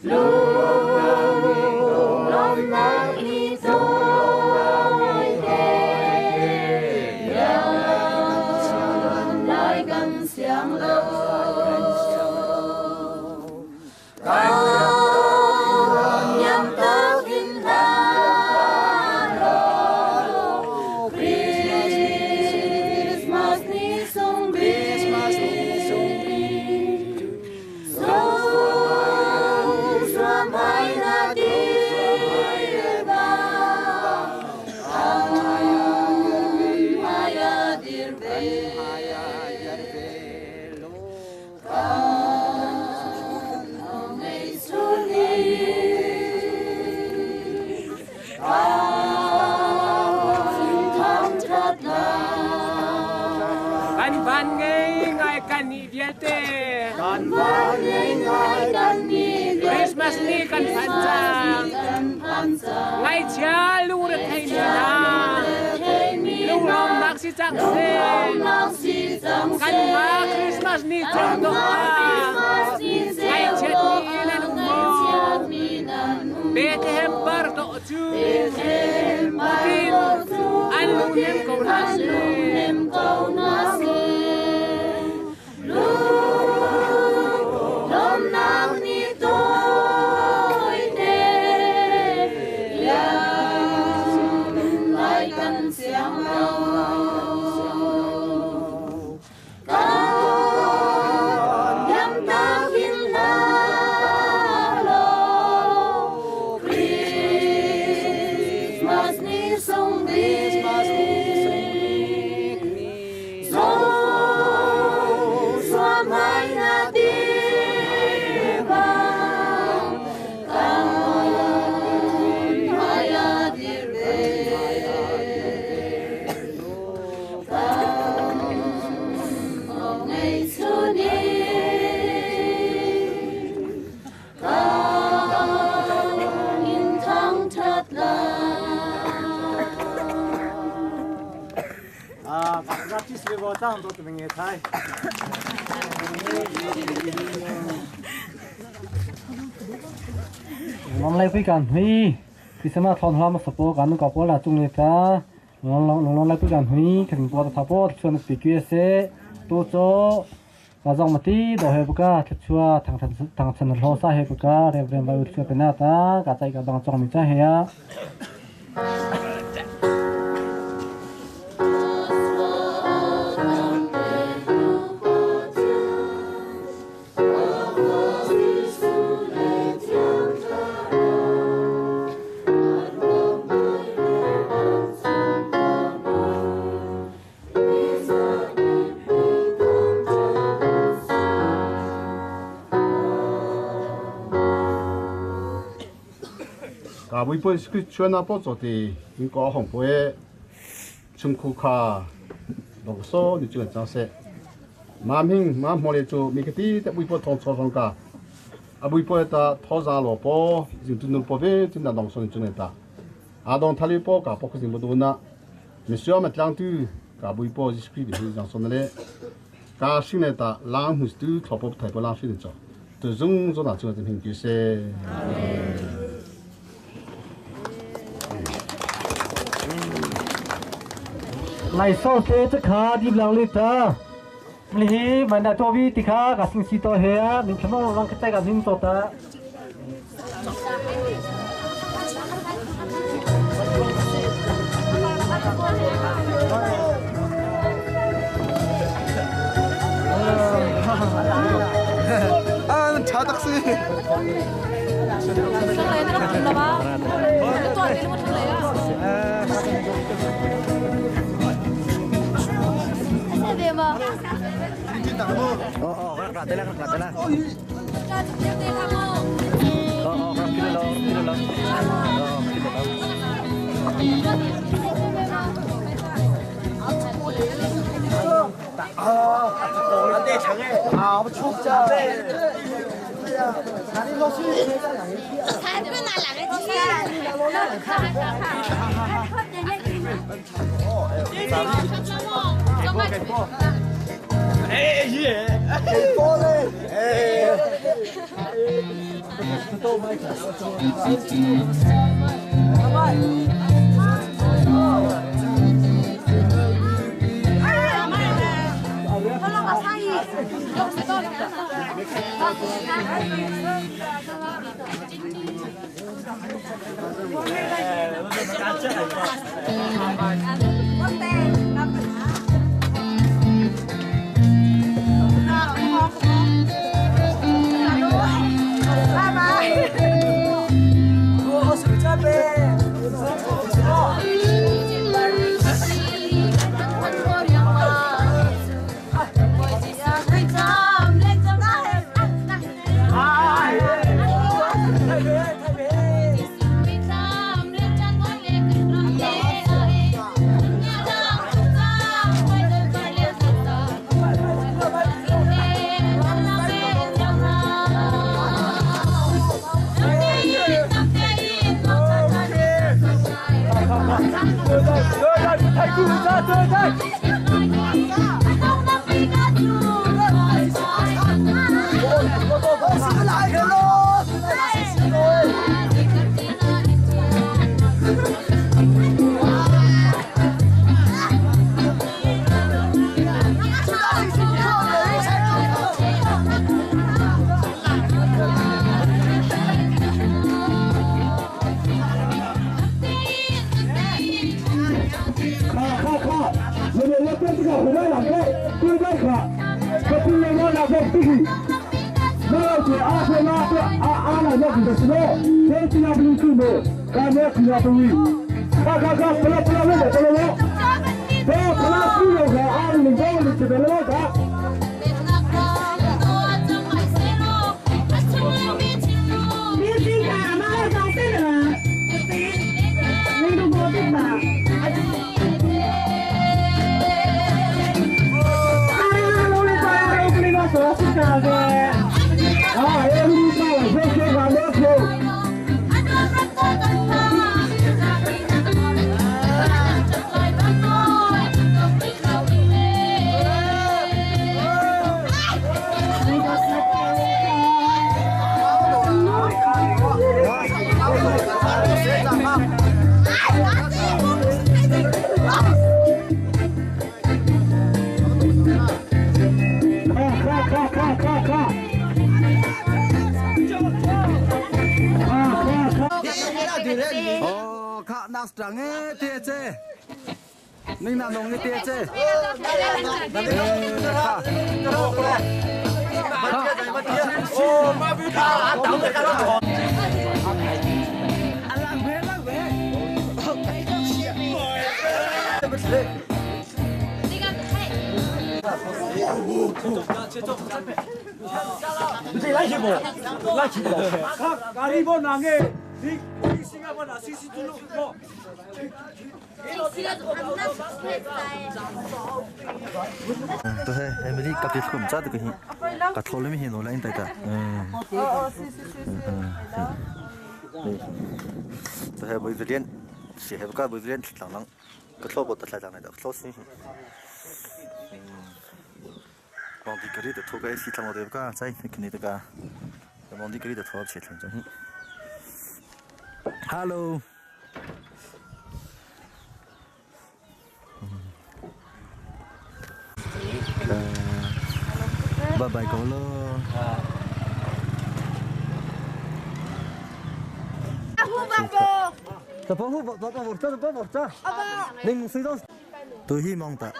lunglawmhnak ni tôi lại gần sáng lâu nhắm tơ in ta วันไงกันนี่เดียเต้กันวันไงกันนี่คริสต์มาสนี่กันพันจังไงเช้าลูกไทยนี่นะลูกลองนักสิจังเซ่กันมาคริสต์มาสนี่จังตัวไงเช็ดนี่นั่นมองเบเธเฮมเบิร์ตจูกินอันลูกเห็มกูนาเซ่ลูกลมหนาวนี่ตัวเดียวไล่กันเสียงเรากันยำตาวินลาโลคริสต์มาสนี่ทรงดีรับที่สิบวันตั้งตัวเป็นไงไทยน้องไล่คุยกันเฮ้ยพิสมาทอนหัวมาสปอกันนึกว่าพอละจุงเลยจ้าน้องไล่คุยกันเฮ้ยถึงตัวทับพอชวนปีกี้เสตัวโจกาจงมาตีดอกเฮบุก้าชัวทางชนโลซาเฮบุก้าเรียบเรียงไปอุดเชื่อเป็นหน้าตากาใจกับบางจงมีจ้าเฮียกาบุยปุ่นสกุลชวนนับปอจดีอิงก็ของปุ่ยชุมคุคาดอกโซ่ดิจุนจังเสมามิงมาโมเลจูมีกติแต่บุยปุ่นทองทองกาอาบุยปุ่นตาทอซาโลปอจินตุนปอเวจินดาดองโซ่ดิจุนตาอาดองทะเลปอกาปอกสิงบุดูนะมิสยอมจังตูกาบุยปุ่นสกุลดิจังโซ่นั่นแหละกาสิเนตาล้างหุ่นตูทอปไทยปล้างสิเนจ่อตัวจงจงน่าจุนจะเป็นกิเสไล่โซ่เตจะขาดิบหลังลิตานี่มันได้ตัววิติขากับสิ่งสิตัวเฮียนี่ขนมรังกระจายกับสิ่งตัวตาชาตักซีBye bye. tôi em mới đi cặp tiệc khủng chắc được cái cặp thô lên mới hiện rồi anh tại ta tôi hay bơi viên chỉ hay các bơi viên thằng lăng cái thô bột tất lại thằng này được thô xí mong đi cái được thô cái xí thằng nào được cả trái cái này được cả mong đi cái được thô chết thằng chẳng hello bye bye cậu lo tập hút một cha nên suy đó tôi hy vọng ta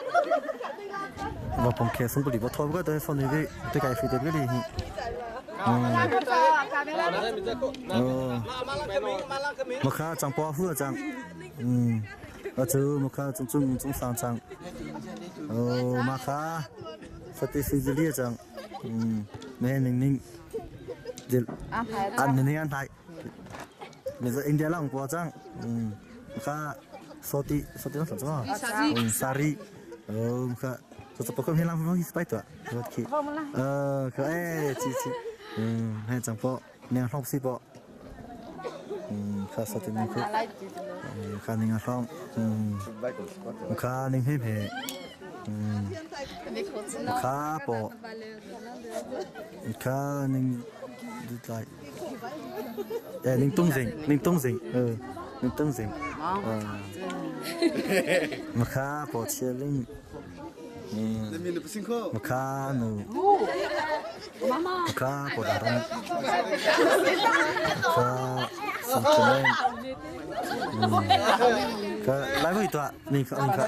và phong kẻ sống bự bự thôi cái tôi son này đi tôi cái phi tới cái gì mà khá chẳng bao hứa chẳng ở chỗ mà khá chung sang chẳng mà khá phát triển sự liên chẳng mẹ ninh ăn ninh ăn thái bây giờ India lang qua chẳng khá soti nó sao chứ sari khá tôi có hiện lang phong spyตัวkhi khá chị hay chẳng po nè không xí po khá soti ninh khá ninh ăn phong khá ninh hết hết khá po khá ninh lại ninh tung dình mà khá po chia linh mà khá nụ khá po đà rong khá sắm chân khá lại với tọa ninh không khá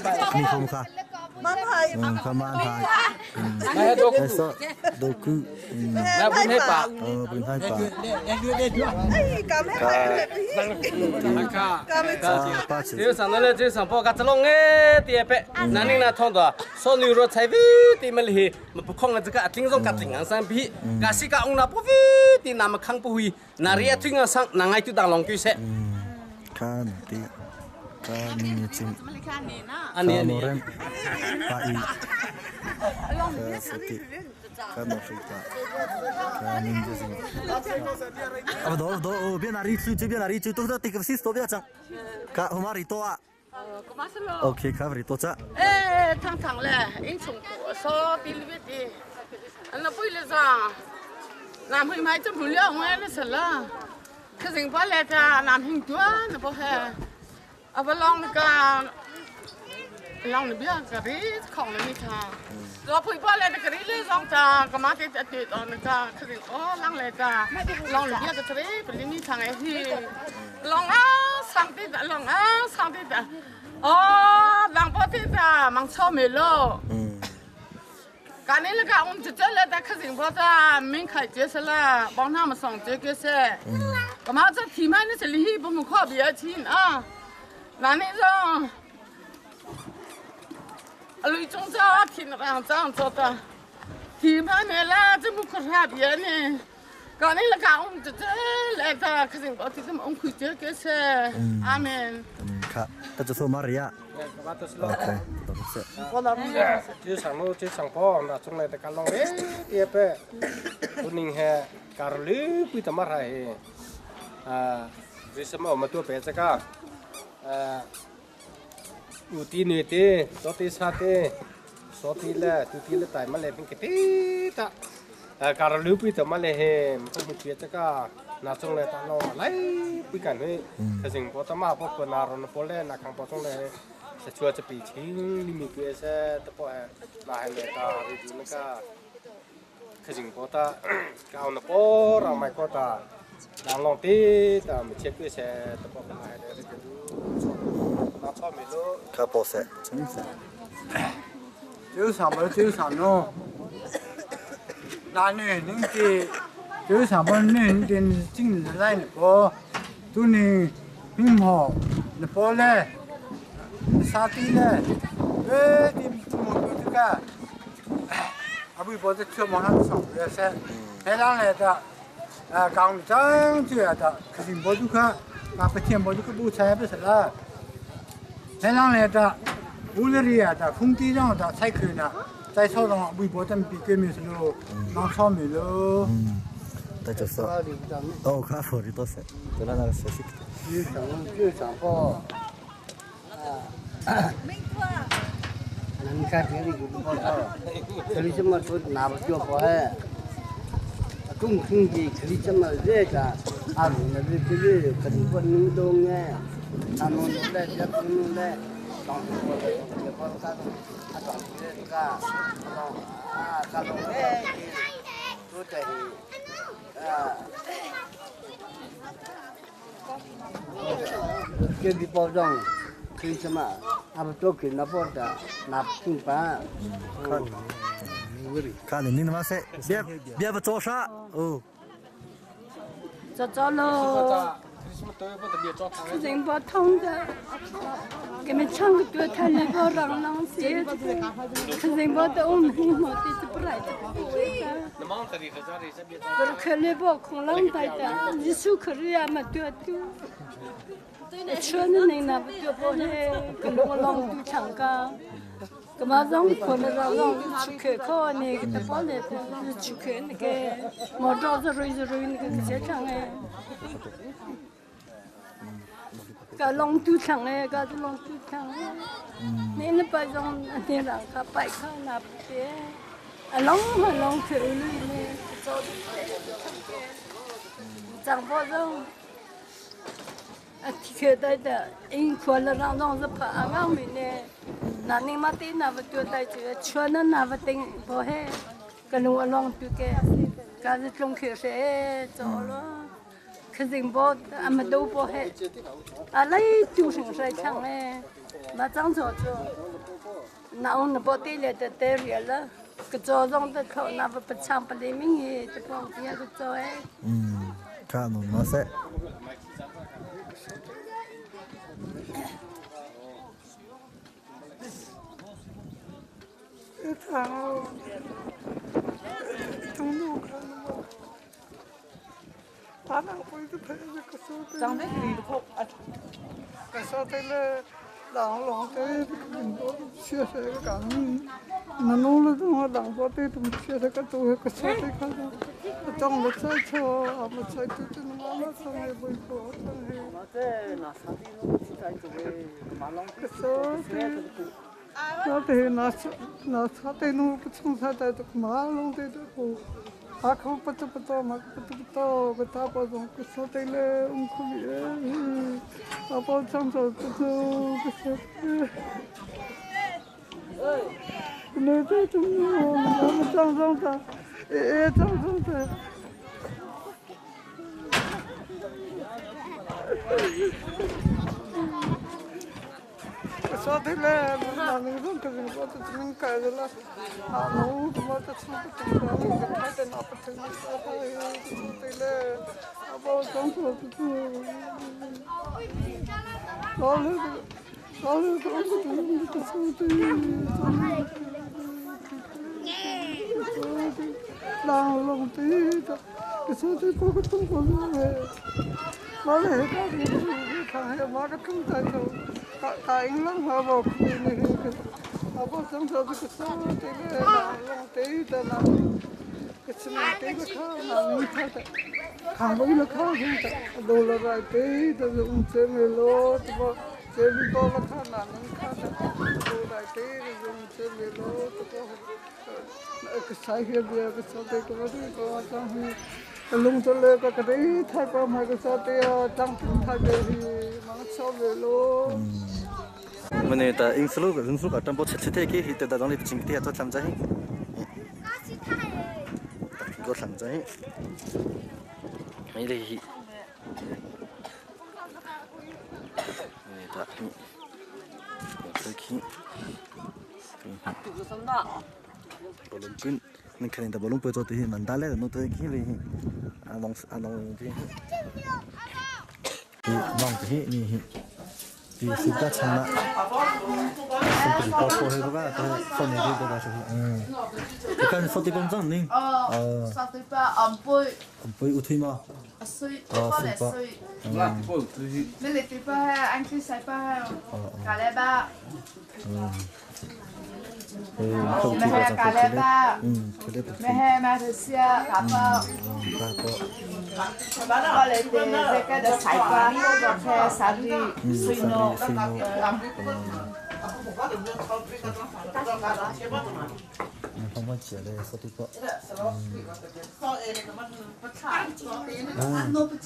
khá man hai cái số đầu cứ bên hai bạc bên hai bạc nếu sang đó thì sang bao cái tao nghe tiệp bẹนั่นนี่นะท่องตัวส่วนอยู่รถไฟที่มันเลยมันพุ่งกันจะก็ทิ้งส่งกันทิ้งอันสันพี่กาสิกาองนับพี่ที่นำขังปุยนารีทิ้งอันสังนางไงจุดดังลงกุยเสะข้าตีข้านี่จริงอันนี้ป้าอีสติข้าหมดสุดข้านี่จริงเอาดูเบียนารีจุดตัวติดกับซิสตัวเบียจังข้าหัวมาริตัว ok khá vậy tốt chứ ê thằng lẹ anh chồng của so đi biết đi anh nó vui lên ra làm hơi mai trong buổi liều nghe nó sợ là cái gì bao lẹ ta làm hình chúa nó bao hè à vào Lawng nó biết cái gì không là như thế rồi bây bao lẹ cái gì lên xong ta cái mà cái tuyệt đó nó cái gì Lawng lẹ ta Lawng nó biết cái gì bây giờ như thằng ấy thì Lawng sang đi Lawng sang đi Lawng bao thì ta mang cho mày lo cái này là cái ông chỉ chơi là cái gì bao ta mình khai chơi là帮他们上这个噻干嘛这题目那是离不么靠别亲啊那那种lui trong ra thì nó đang cho ta thì mà này là这么可差别呢cái này là cái ông chỉ chơi là cái gì bao thì ông khai chơi cái噻amen ค่ะแต่จะสู้มาริยะโอเคต้องเสร็จ chứ sang nó chứ sang po là trong này ta cá Lawng đấy tiếp ấy tụi mình hè cá lưới bây giờ mà hay vì sao mà tôi bé chắc ưu tiên như thế số tiền sao thế số tiền là tại mà lên cái tí ta cá lưới bây giờ mà lên hè tôi muốn biết chắc na trong này ta Lawng lấy bây cái này cái gì có ta mà có nào nó có lên là càng có trong này sẽ chua cho bị chín đi mình kia sẽ tập lại lại người ta đi nó cái gì có ta cao nó có ra mày có ta đang Lawng tí ta mình check kia sẽ tập lại để cái nó cho mình luôn ครับพอเสร็จชั้นเสร็จ 就啥喏，那你那个就啥么你那进来那个，都你很好，那包嘞，沙地嘞，你怎么这个？啊，不包这车马上上来噻，海上来的，刚正就来的，可是包就看，白天包就不菜不是了，海上来的。屋里啊，的空地上的菜稞呢，在草上微波等比给没是喽，拿草莓喽。แต่จะสู้โอ้ครับพอดีตัวเสร็จจะได้น่าจะเสร็จ就上po nằm cái gì cũng có thôi cái gì mà tôi làm cho po ấy cũng không gì cái gì mà dễ cả ăn là cái gì cái gì cũng nung đông nghe ăn nung đấy chắc nung đấy Lawng cái con cá Lawng cá Lawng đấy tôi thấy cái bao rong khi mà áp tôi cái nó bao đã nạp chung ba ข้าหนึ่งนี่นะมาเสร็จเบียบโจชะโอ้ cho lo dành bao thông ra cái mình chăng cái tuổi thay lấy bao răng lăng xí dành bao tôi ôm hình mà thì chụp lại rồi khi lấy bao không lăng tay ta Giêsu Christ mà tuổi chưa nên này là tuổi bao này cái lúc Lawng tuổi chẳng cả cái mà giống con là Lawng chụp cái khó này cái tập bao này chụp cái này cái mà rồi cái gì chẳng ấy cái Lawng tu thằng ấy cái Lawng tu thằng ấy nên nó bây giờ thì là cái bài khá là thế Lawng thử lui này cho chẳng bao giờ thì cái đấy là anh quan là Lawng rất phải ngang mình này là nên mà tin là vật tuổi đại chứ chưa nên là vật tình bao hết cái Lawng tu cái trong kia sẽ cho nó cái gì bao mà đâu bao hết lấy chú sinh sai chẳng này mà chẳng cho nào nó bao tiền là tiền riêng là cái chỗ trong cái khẩu nào phải chăm phải lấy mình gì cái phong kia cái chỗ ấy ข้าหนึ่งมาเสร็จ Chẳng đấy thì không cái sao thế là Lawng cái mình có chia sẻ cái cảm nó nuôi là nó đặng có tê tụi chia ra cái tụi cái sao tê khác trong một sai cho một sai tụi nó nó sang này bồi bổ sang này nó thế nó sao tê nó chỉ sai tụi mà long cái sao tê nó thế nó sao tê nó cái chung sao tê tụi mà long tê tụi à không bắt mà bắt bao giờ cái sao tê là không biết à bao trong rồi tụi cái sao nơi đây chúng nó trong ta, trong ta. Sao thế là mình không có gì có thể mình cái là nó có thể chúng ta chúng ta cái cái nào có thể thế là bao trong rồi Lawng tí cái số tí có cái tung con về nó là cái mà cái tung tay rồi cái anh lắm mà vào cái này à bao trong rồi cái số tí là Lawng tí là cái số tí cái khác là như thế hàng bấy là khác không đồ là vài tí rồi dùng chơi mê lô chơi bị to là khác là những khác đồ vài tí rồi dùng chơi mê lô cái sai kia bây giờ cái số tí cái gì có trong cái lung cho lên cái đấy thay qua mà cái số tí trong thay về thì mà nó sau về luôn mình này ta in slu ở trong bộ chất thế kia thì ta đang đi chỉnh cái cho tham gia có tham gia mấy đây ta cái kia bolong pun mình khen ta bolong pun cho thì mình đã lấy nó tới kia rồi Lawng thì Lawng thìนี่thì sự ta chăng là sự có cơ hội các bạn sau này đi đâu đó cái số tiền công dân nín sao tới ba bơi u thủy mà suy nên lấy tới ba anh cứ sai ba cả lẽ ba không mẹ hai cả lẽ ba mẹ hai mà thứ xia cả ba ba lấy tới cái đó sai ba rồi cái sai đi suy nó không có chuyện đấy số tiền có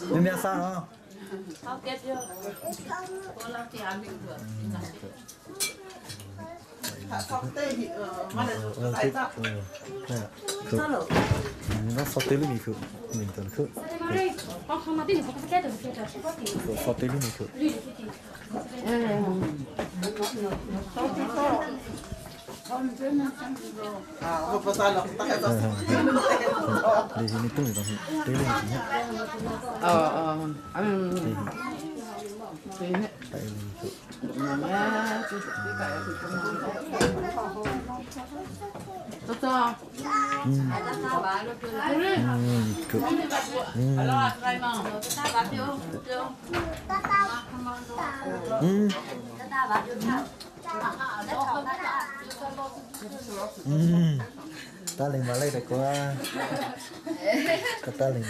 nhưng mà sao nó How get you? Cô làm gì ăn bình thường. nó số tiền lúc mình mình tưởng khứ số tiền lúc mình khứ đi ini tung itu tele ni ta lên mà lấy được quá ta lên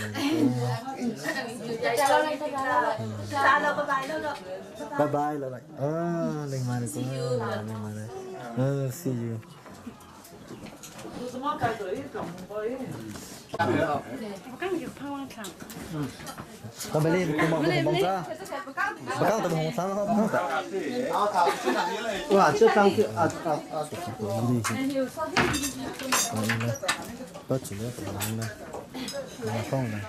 bye bye là lại lên mà được quá lên mà đây see you ta bên đây cũng bông ra bắt đầu từ bông sáng không哇这张是bắt chỉ là cái này này không này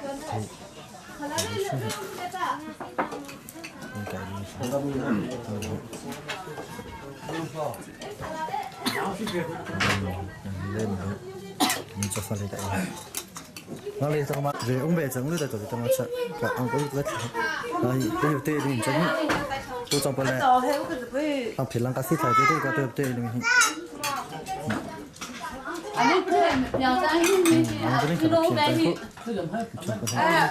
mình cho sang đây cái nó lên trong mặt về ông về chẳng được rồi trong mặt sợ cả ông có rất rồi cái nhiều tê thì mình chẳng tôi trong bên này ông phải làm cái xí phải cái tê mình anh biết nhờ ra cái lô này thì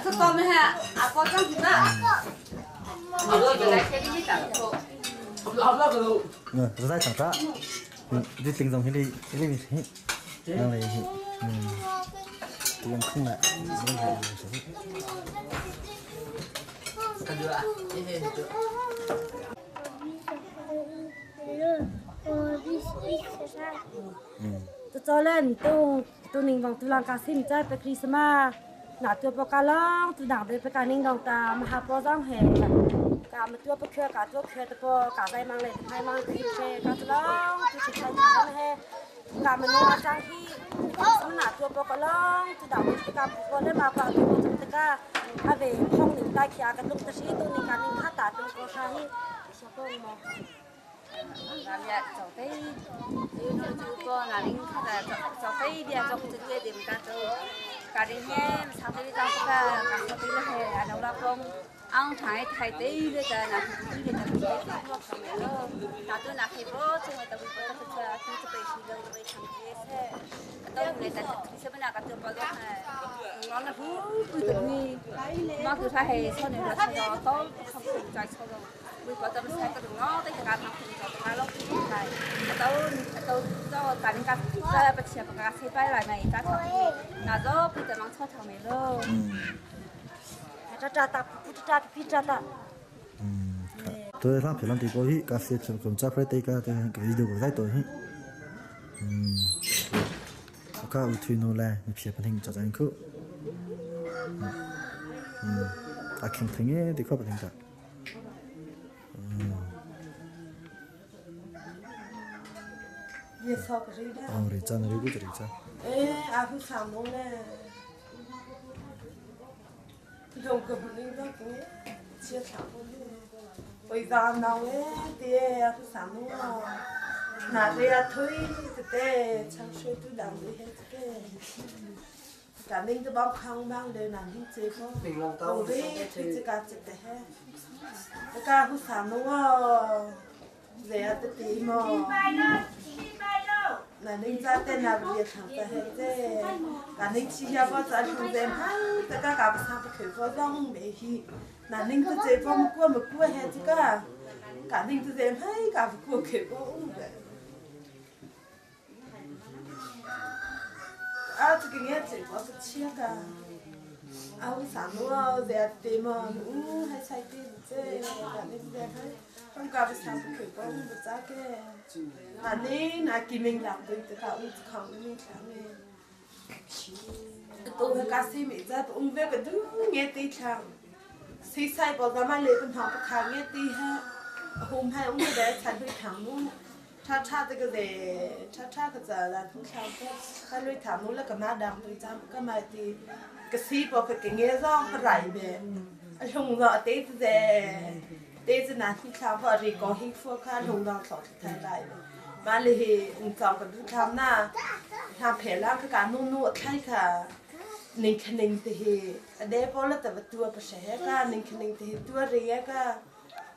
cái con này hả à con trong gì đó rồi cái này cái gì cả rồi rồi ra chẳng ra đi tình dòng thế đi thế đi thế đang này thì em không lại tôi cho lên tôi ninh vòng tôi làm cá xin chơiไปChristmas nãy tôi bắt cá lăng tôi đào đểไปcá ninh đồng ta mà hấp bao giang hè cá mà tôi bắt khơi cá tôi khơi tôi cá dây mang lên hai mang thì khơi cá tôi lăng tôi chỉ khơi cá hè cá mình nuôi trang khi xong nãy tôi bắt cá lăng tôi đào để cá tôi lên mà cá tôi bắt tôi cá về phong ninh tai kia cái lúc tôi xí tôi ninh cá ninh khát ta tôi có sao hi sao không mà làm vậy cháu thấy chú con là lính là cháu thấy đi cháu cũng chơi điểm cả đi nghe sao thấy cháu cả sao thấy là hè đâu đâu không ăn thay tí bây giờ là tí bây giờ là cái thuốc xong rồi đó là tôi là khi bố chứ người ta bị bố tôi chơi khi tôi bị xì lâu tôi bị thằng kia thế tôi người ta thì sẽ bên nào cả tôi bao giờ nó là phú tôi tự nhiên mà tôi thấy hè sau này là sau đó tôi không cùng chạy sau đó tôi có tâm sai cái đường nó tới cả năm cùng cho tôi lâu thì thầy tôi cho cả những cái ra bắt chẹt cả xe bay lại này ta thôi là do bây giờ mang cho thằng mày luôn tôi làm phải làm thì có hi cà phê trong công tác phải tay cái video của tôi hi các bạn thui nó là một phía bên hình cho anh cứ không thấy nghe thì có bên hình rồi chân rồi cứ rồi chân aku sambung nè không có những cái chia sẻ bây giờ nào ấy thì aku sambung nãy thì thôi thì chẳng suy tôi làm gì hết cái cả mình tôi bao khang bao đều làm những gì không rồi thì chỉ cả chỉ thế hết cái aku sambung giờ tôi tìm là ninh ra tên là việc thằng ta hết thế là ninh chỉ là bao giờ không dám hay tất cả các bạn phải khởi rong để hi là ninh tôi dễ phong qua một qua hết chứ cả ninh tôi dám hay cả cuộc khởi rong vậy thì cái nghe chỉ có cái chia cả ông sáng nó dễ tìm mà hay sai tìm chứ cả ninh dám hay không cả phải sáng khởi rong được ra cái anh na kim mình làm được tất cả những không những cái tôi hay cá sĩ mỹ ra tôi về cái thứ nghe tí thằng sĩ sai bảo ra mà lấy bên họ cái thằng nghe tí ha hôm hay ông để thay với thằng luôn cha cái gì cha cái giờ là không sao hết thay với thằng luôn là cái má đằng tôi chăm cái mà thì cái sĩ bảo cái nghe rõ cái rải về anh không rõ tí thế là không sao hết rồi có hình phúc khác không rõ sao thay lại mà lì trong cái tham na tham phải là cái cả nô thay cả ninh thì để bỏ là tập tua bớt sẽ cả ninh thì tua riêng cả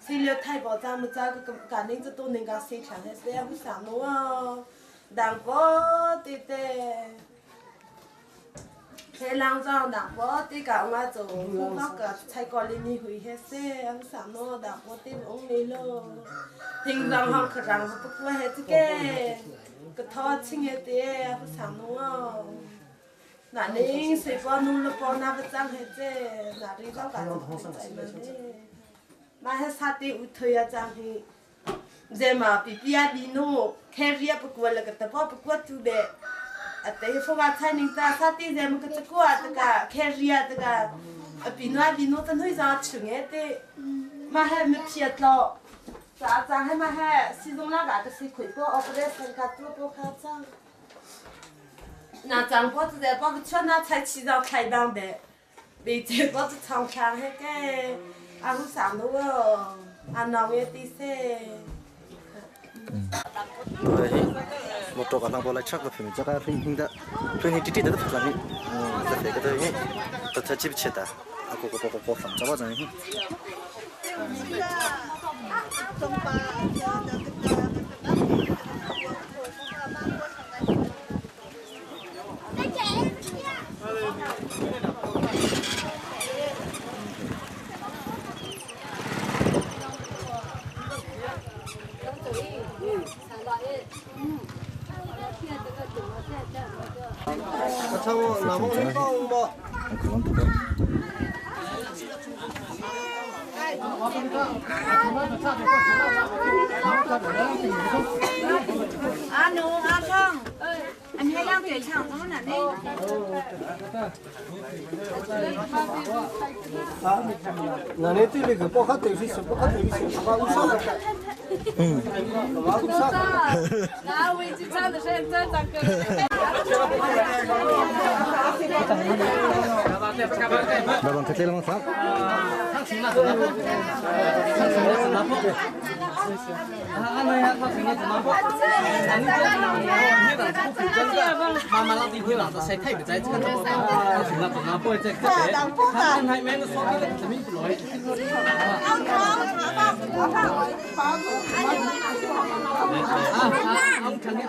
xí liêu thay bỏ ra một cái cả ninh cho tôi ninh cả xí chẳng hết sẽ không sao nữa đàng bỏ thì thế lang rong đàng bỏ thì cả ông ấy rồi không có cả thay con lên đi hủy hết sẽ không sao nữa đàng bỏ thì ông đi luôn hình rằng họ khởi rằng họ cũng hết cái thọ chính hết đấy họ sáng nữa là nên sẽ có nung là có nào vật hết đấy là đi vào cả mà hết sát thì út thôi chẳng thì giờ mà bị đi nô carrier bực qua là cái tập bực qua tu bè à thế phong cách thay nên ta sát thì giờ mà cái qua tất cả carrier tất cả bị nô tân hơi ra chừng hết đấy mà hết mới piệt lo Dạ hay mà hay sử dụng là cả cái khối bộ operation cả tua bộ khác chăng na chẳng có thì bao cái chuyện na thay chỉ ra thay bằng đấy bị chết có trong khang hết cái anh cũng sáng đúng không anh nói nghe tí xe một chỗ còn đang bỏ lại chắc là phải cho cái hình đó hình hình tít đó phải làm gì phải cái đấy tôi thấy chip chết à cô phòng cho bao giờ nhỉ 창어 나무 뭐. 그런 거. anh uống ăn không anh hay làm chuyện chẳng nó là đi 나네 띠리 그 뽀카 되고 있어. 뽀카 되고 있어. 봐 웃어. 봐 웃어. 나 우리 집 사는 센터 잠깐. 나방 그때랑 사. Mama lang đi làm sẽ thay được trái chân nó là của nó bôi chạy cái thằng hai mẹ nó so cái là mình của lối ông chẳng biết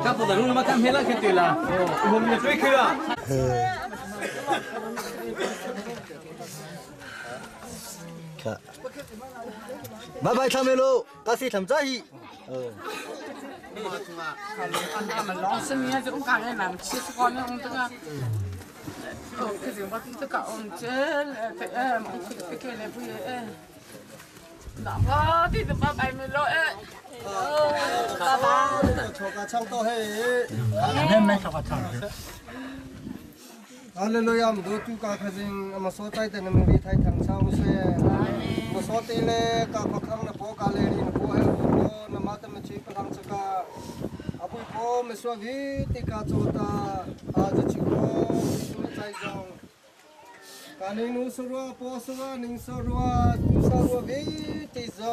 các phụ nữ mà cam hết là cái tuổi là muốn người tuổi kia bye bye tham melo ta sẽ tham gia hi mà lo sinh nhá cũng càng ngày làm chia con ông tức là cái gì mà tất cả ông chết cái này bây giờ làm quá thì tụi ba mình lo 저가 창도 해. 맨날 저거 참. 할렐루야. 너두가 가진 아마 소타이 때는 우리 타이 당창세. 뭐 소티레 까 박항나 보갈레리는 보해 보고 나마다면 지파랑스가 아부 보 메수아비 티가 조다 아주 지고 수차이정 가닝 우스루아 보스와 닝서루아 두사루아 비티정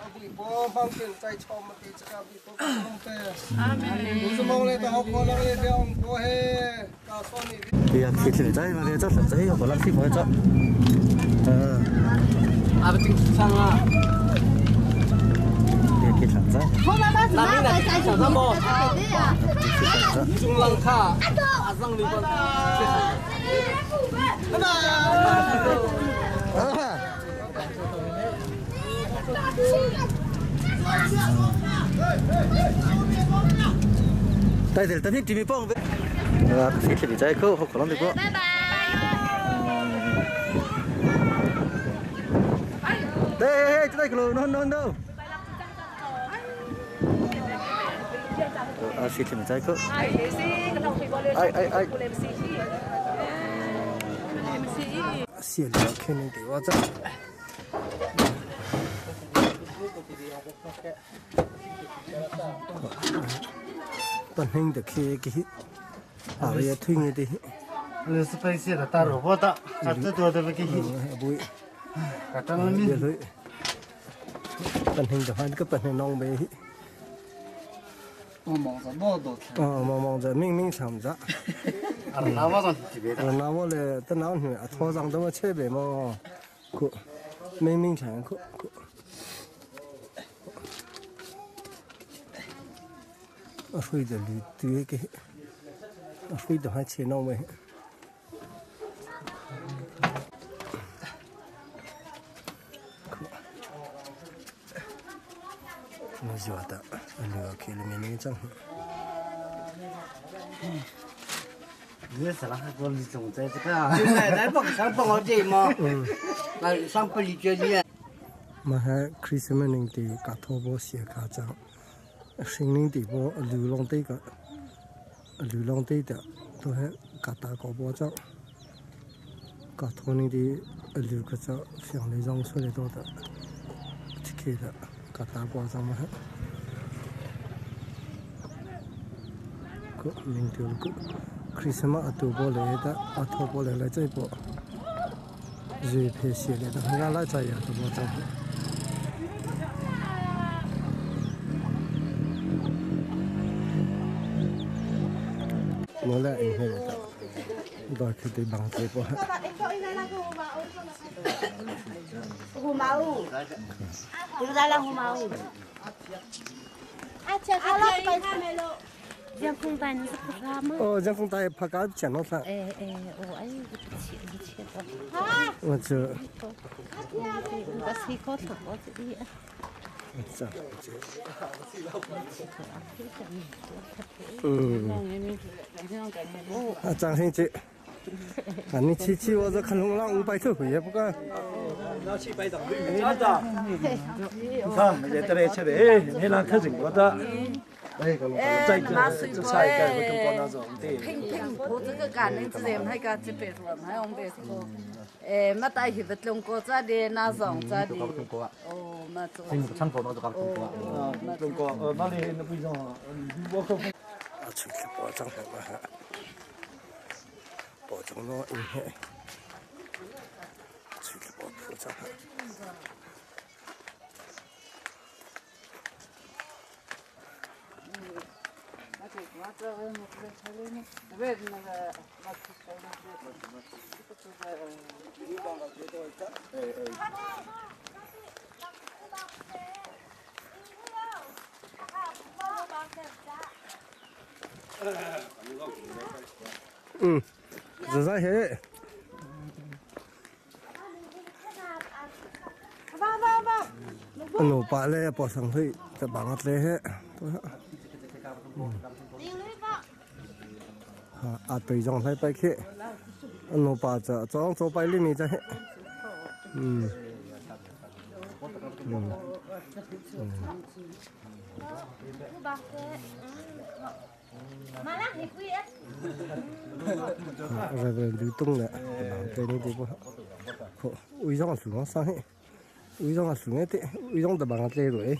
아부 보 방kin 짜이 처음 티가 비고 때 아멘 무슨 먹을래 더 걸어래 병 보해 까 소니 thì khi thử trái mà chắc thử trái có lắm khi phải chắc betul sang ah khi thử trái làm cái này chẳng làm bò trung lăng kha răng đi con tay thì tao thích tìm phong vậy khi thử trái không có lắm được quá đây đây cái lối non đâu khi thử trái không ai xiên được khi nên tiểu ra tận hình được khi cái bây giờ thuê người đi Lu spicy là ta rồi bỏ ta, cắt tôi được cái gì? bụi Cắt nó lên. rồi tận hình được hai cái tận hình nong bê mong giờ mình làm ra Nào mà còn chỉ biết. nào là tân nào thì thua rằng đâu mà chơi bể mà cụ mình chẳng cụ ở phía đó lì tưới cái ở phía đó hai chế nông vậy nó giỏi ta lừa kia là mình chẳng This là hai con đi trồng trái cái cái này đấy bằng sáng bằng ở đây mà là sáng bữa đi chơi đi mà hai Christmas này thì cả thô bò xìa cả trắng sinh linh thì bò lưu long tây cả lưu long tây đó tôi hay cả ta có bò trắng cả thô này thì lưu cái trắng phiền lấy rong xuôi đó đó thì đó cả ta bò trắng mà mình tiêu cứ Christmas ở tù bò lấy đó ở thô bò lấy trái bò rồi phải xịt lấy đó không lại trái à tù bò trắng mỗi lần anh hay là đòi khi đi bằng tay bò Hù máu, chúng ta là hù máu. Giang phong tay nó rất là mơ. Giang phong tay phá cá chén nó sao? Ấy cái Mà chưa. Bác sĩ có thở có gì ạ? Trang sinh chị. 아니 치치워서 칼롱랑 우바이트 그게 뭐가 나치 바이다 맞다 자 얘들의 차례 해랑 터진 거다 đây còn chạy cái sai cái với công con nào rồi phình bố cái cả nên xem hay cả chế bể rồi hay ông bể rồi mà tại thì vật lông có ra đi na rong ra đi mà phình chăn phổ nó còn không có lông có nó lên nó bây giờ vô không chỉ bỏ trong này mà bỏ trong nó in hệ chỉ bỏ phụ trong này ra hết nụ bả lẽ bỏ sang thôiจะบางอัดเลยhết à tùy dòng thấy bay kia nụ bảจะtrong chỗ bay lên này chứ hết rồi lưu tung lại cái này thì có uy dòng xuống sang hết uy dòng xuống hết uy dòng đã bằng cái rồi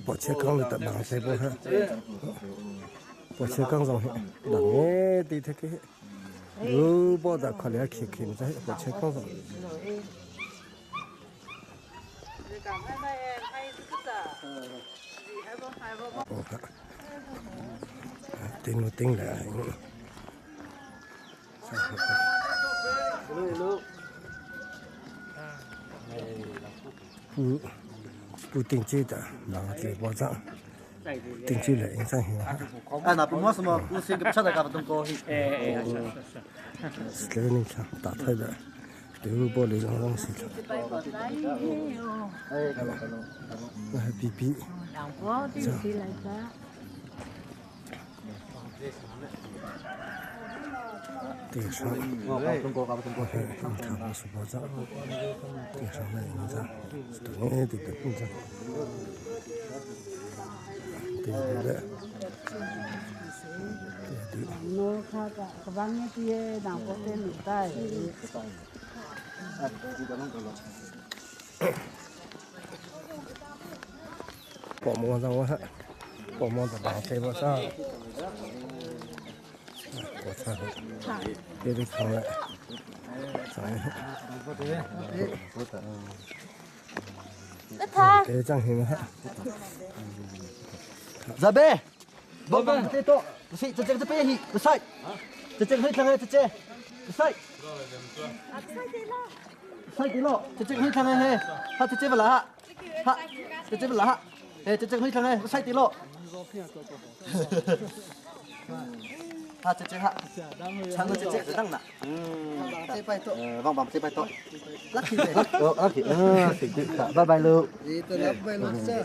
bỏ chiếc con được tận bằng xe bò ha bỏ chiếc con rồi đằng nghe đi thế cái cứ bỏ đã khỏi lẽ khỉ khỉ ra bỏ chiếc con rồi tính nó tính là Pu Thang Er的那个保障，定居了应该行。那不么什么，不是个吃的干不动高兴。是这个你看，大台的，流波那种东西了。那还比比。对上，中国搞不中国？他不是保障，对上那印章，对对对，印章，对对对，对对。nó khác cả các bạn nghe kia đang có tên người ta bỏ món ra quá, bỏ món ra bằng cái bao sao? Để đi thằng lại. Để chẳng hình hả? Ra bê. Bông bông tê to. Chị chân chân bê hi. Sai. Chân hơi thằng ấy chân. Sai. Sai tí lộ. Chân hơi thằng ấy. Ha chân vào lá. Ha. Chân vào lá. Chân hơi thằng ấy. Sai tí lộ. Ha chân ha. Chẳng có chân đang nè. Tê bay to. Vòng vòng tê bay to. Lucky. Lucky. Bye bye lu. Đi tới lớp bay lớp xe.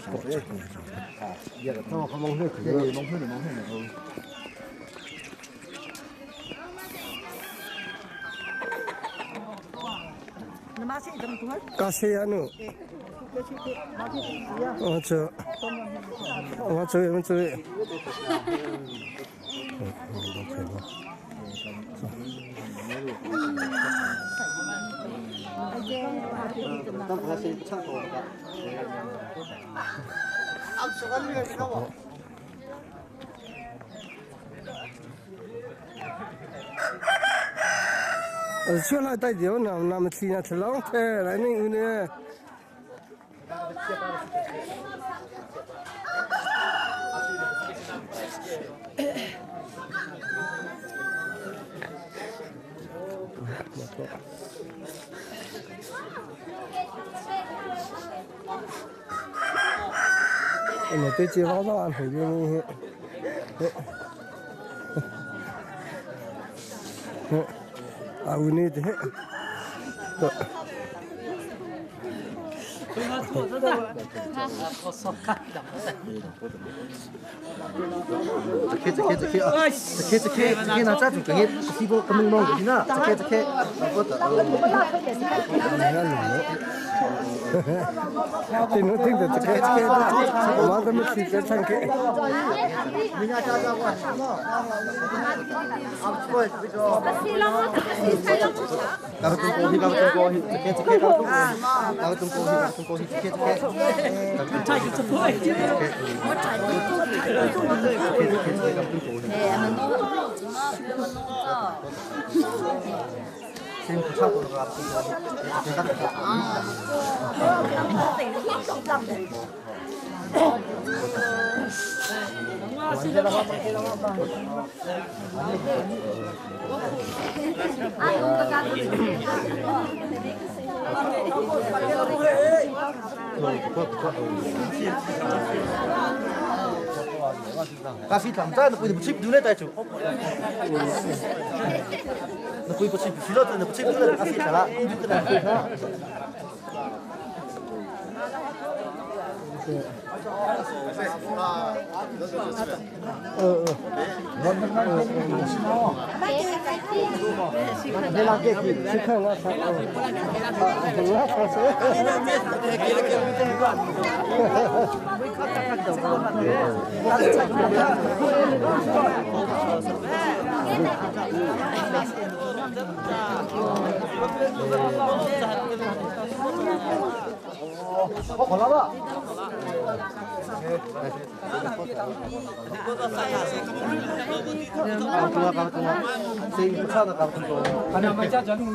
Giờ là to không mong nước. Mong hơn này. Kasih anu. Macam. Chưa lại tay diều nằm thì là Lawng thế lại nên nè. Mà tôi chỉ vào đó ăn thử đi. Ini deh. Cekik nak cakap tu cekik sibuk kemeng mau gini nak cekik apa tu? Tino ting tu cekik dah. Mata mesti cekik cekik. Minyak caca buat. Apa tu? Kau tunggu cekik kau tunggu cekik. Chạy cái chụp thôi. Xin chào các bạn. Kasi làm ra nó quỳ một chip đứng lên tay chủ. Nó quỳ một chip phía đó nó chip đứng lên kasi trả lại không biết cái này ha. Đây là cái gì? Chứ không là sao? Còn lắm ạ. Kau tunggu. Sing besar nak kau tunggu. Ada macam jangan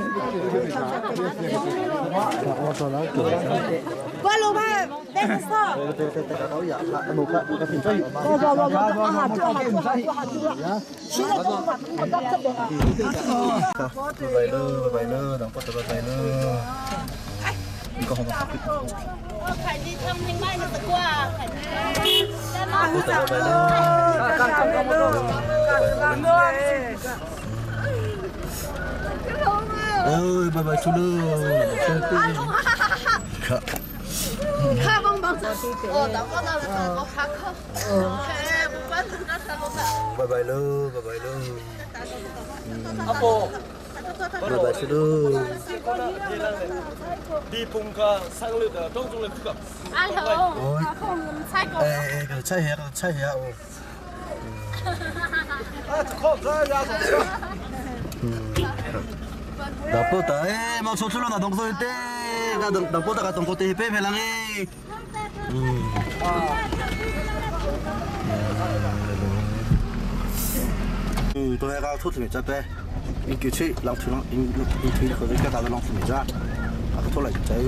Qua lô ba, đây là sao? Kau ya, nak buka buka pintu. Bye bye, đừng có tự bye nữa. Đi con không có. Phải đi thăm thanh mai nó qua. Ơi, bye bye chú Kha bông bông sao? Đóng con nào là có khá không? Một quan thức rất là lâu. Bye bye luôn. Apo. Bye bye chú. Đi cùng cả sang lực ở trong lực cấp. Ai không? Không sai cổ. Cái chạy hè. Không ra ra rồi. Đập bố tới, mau số là đồng rồi tê, cả đồng bố ta cả đồng cô tê pe phải lăng ấy. tôi hay thuốc thì chắc bé in kiểu chơi lòng thử in thử có cái tao lòng thử ra thuốc lại cháy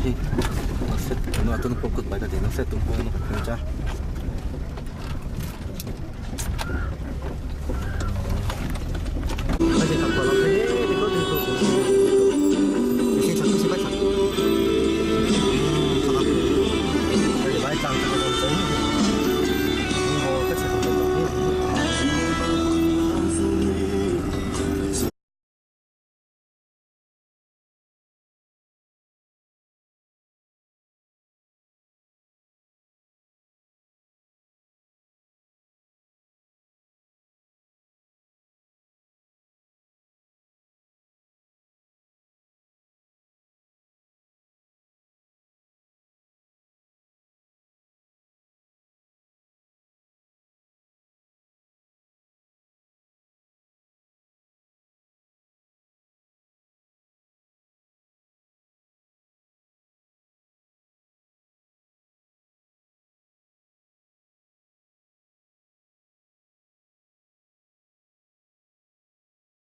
nó sẽ nó tôi nó cực bài cái gì nó sẽ tung nó không ra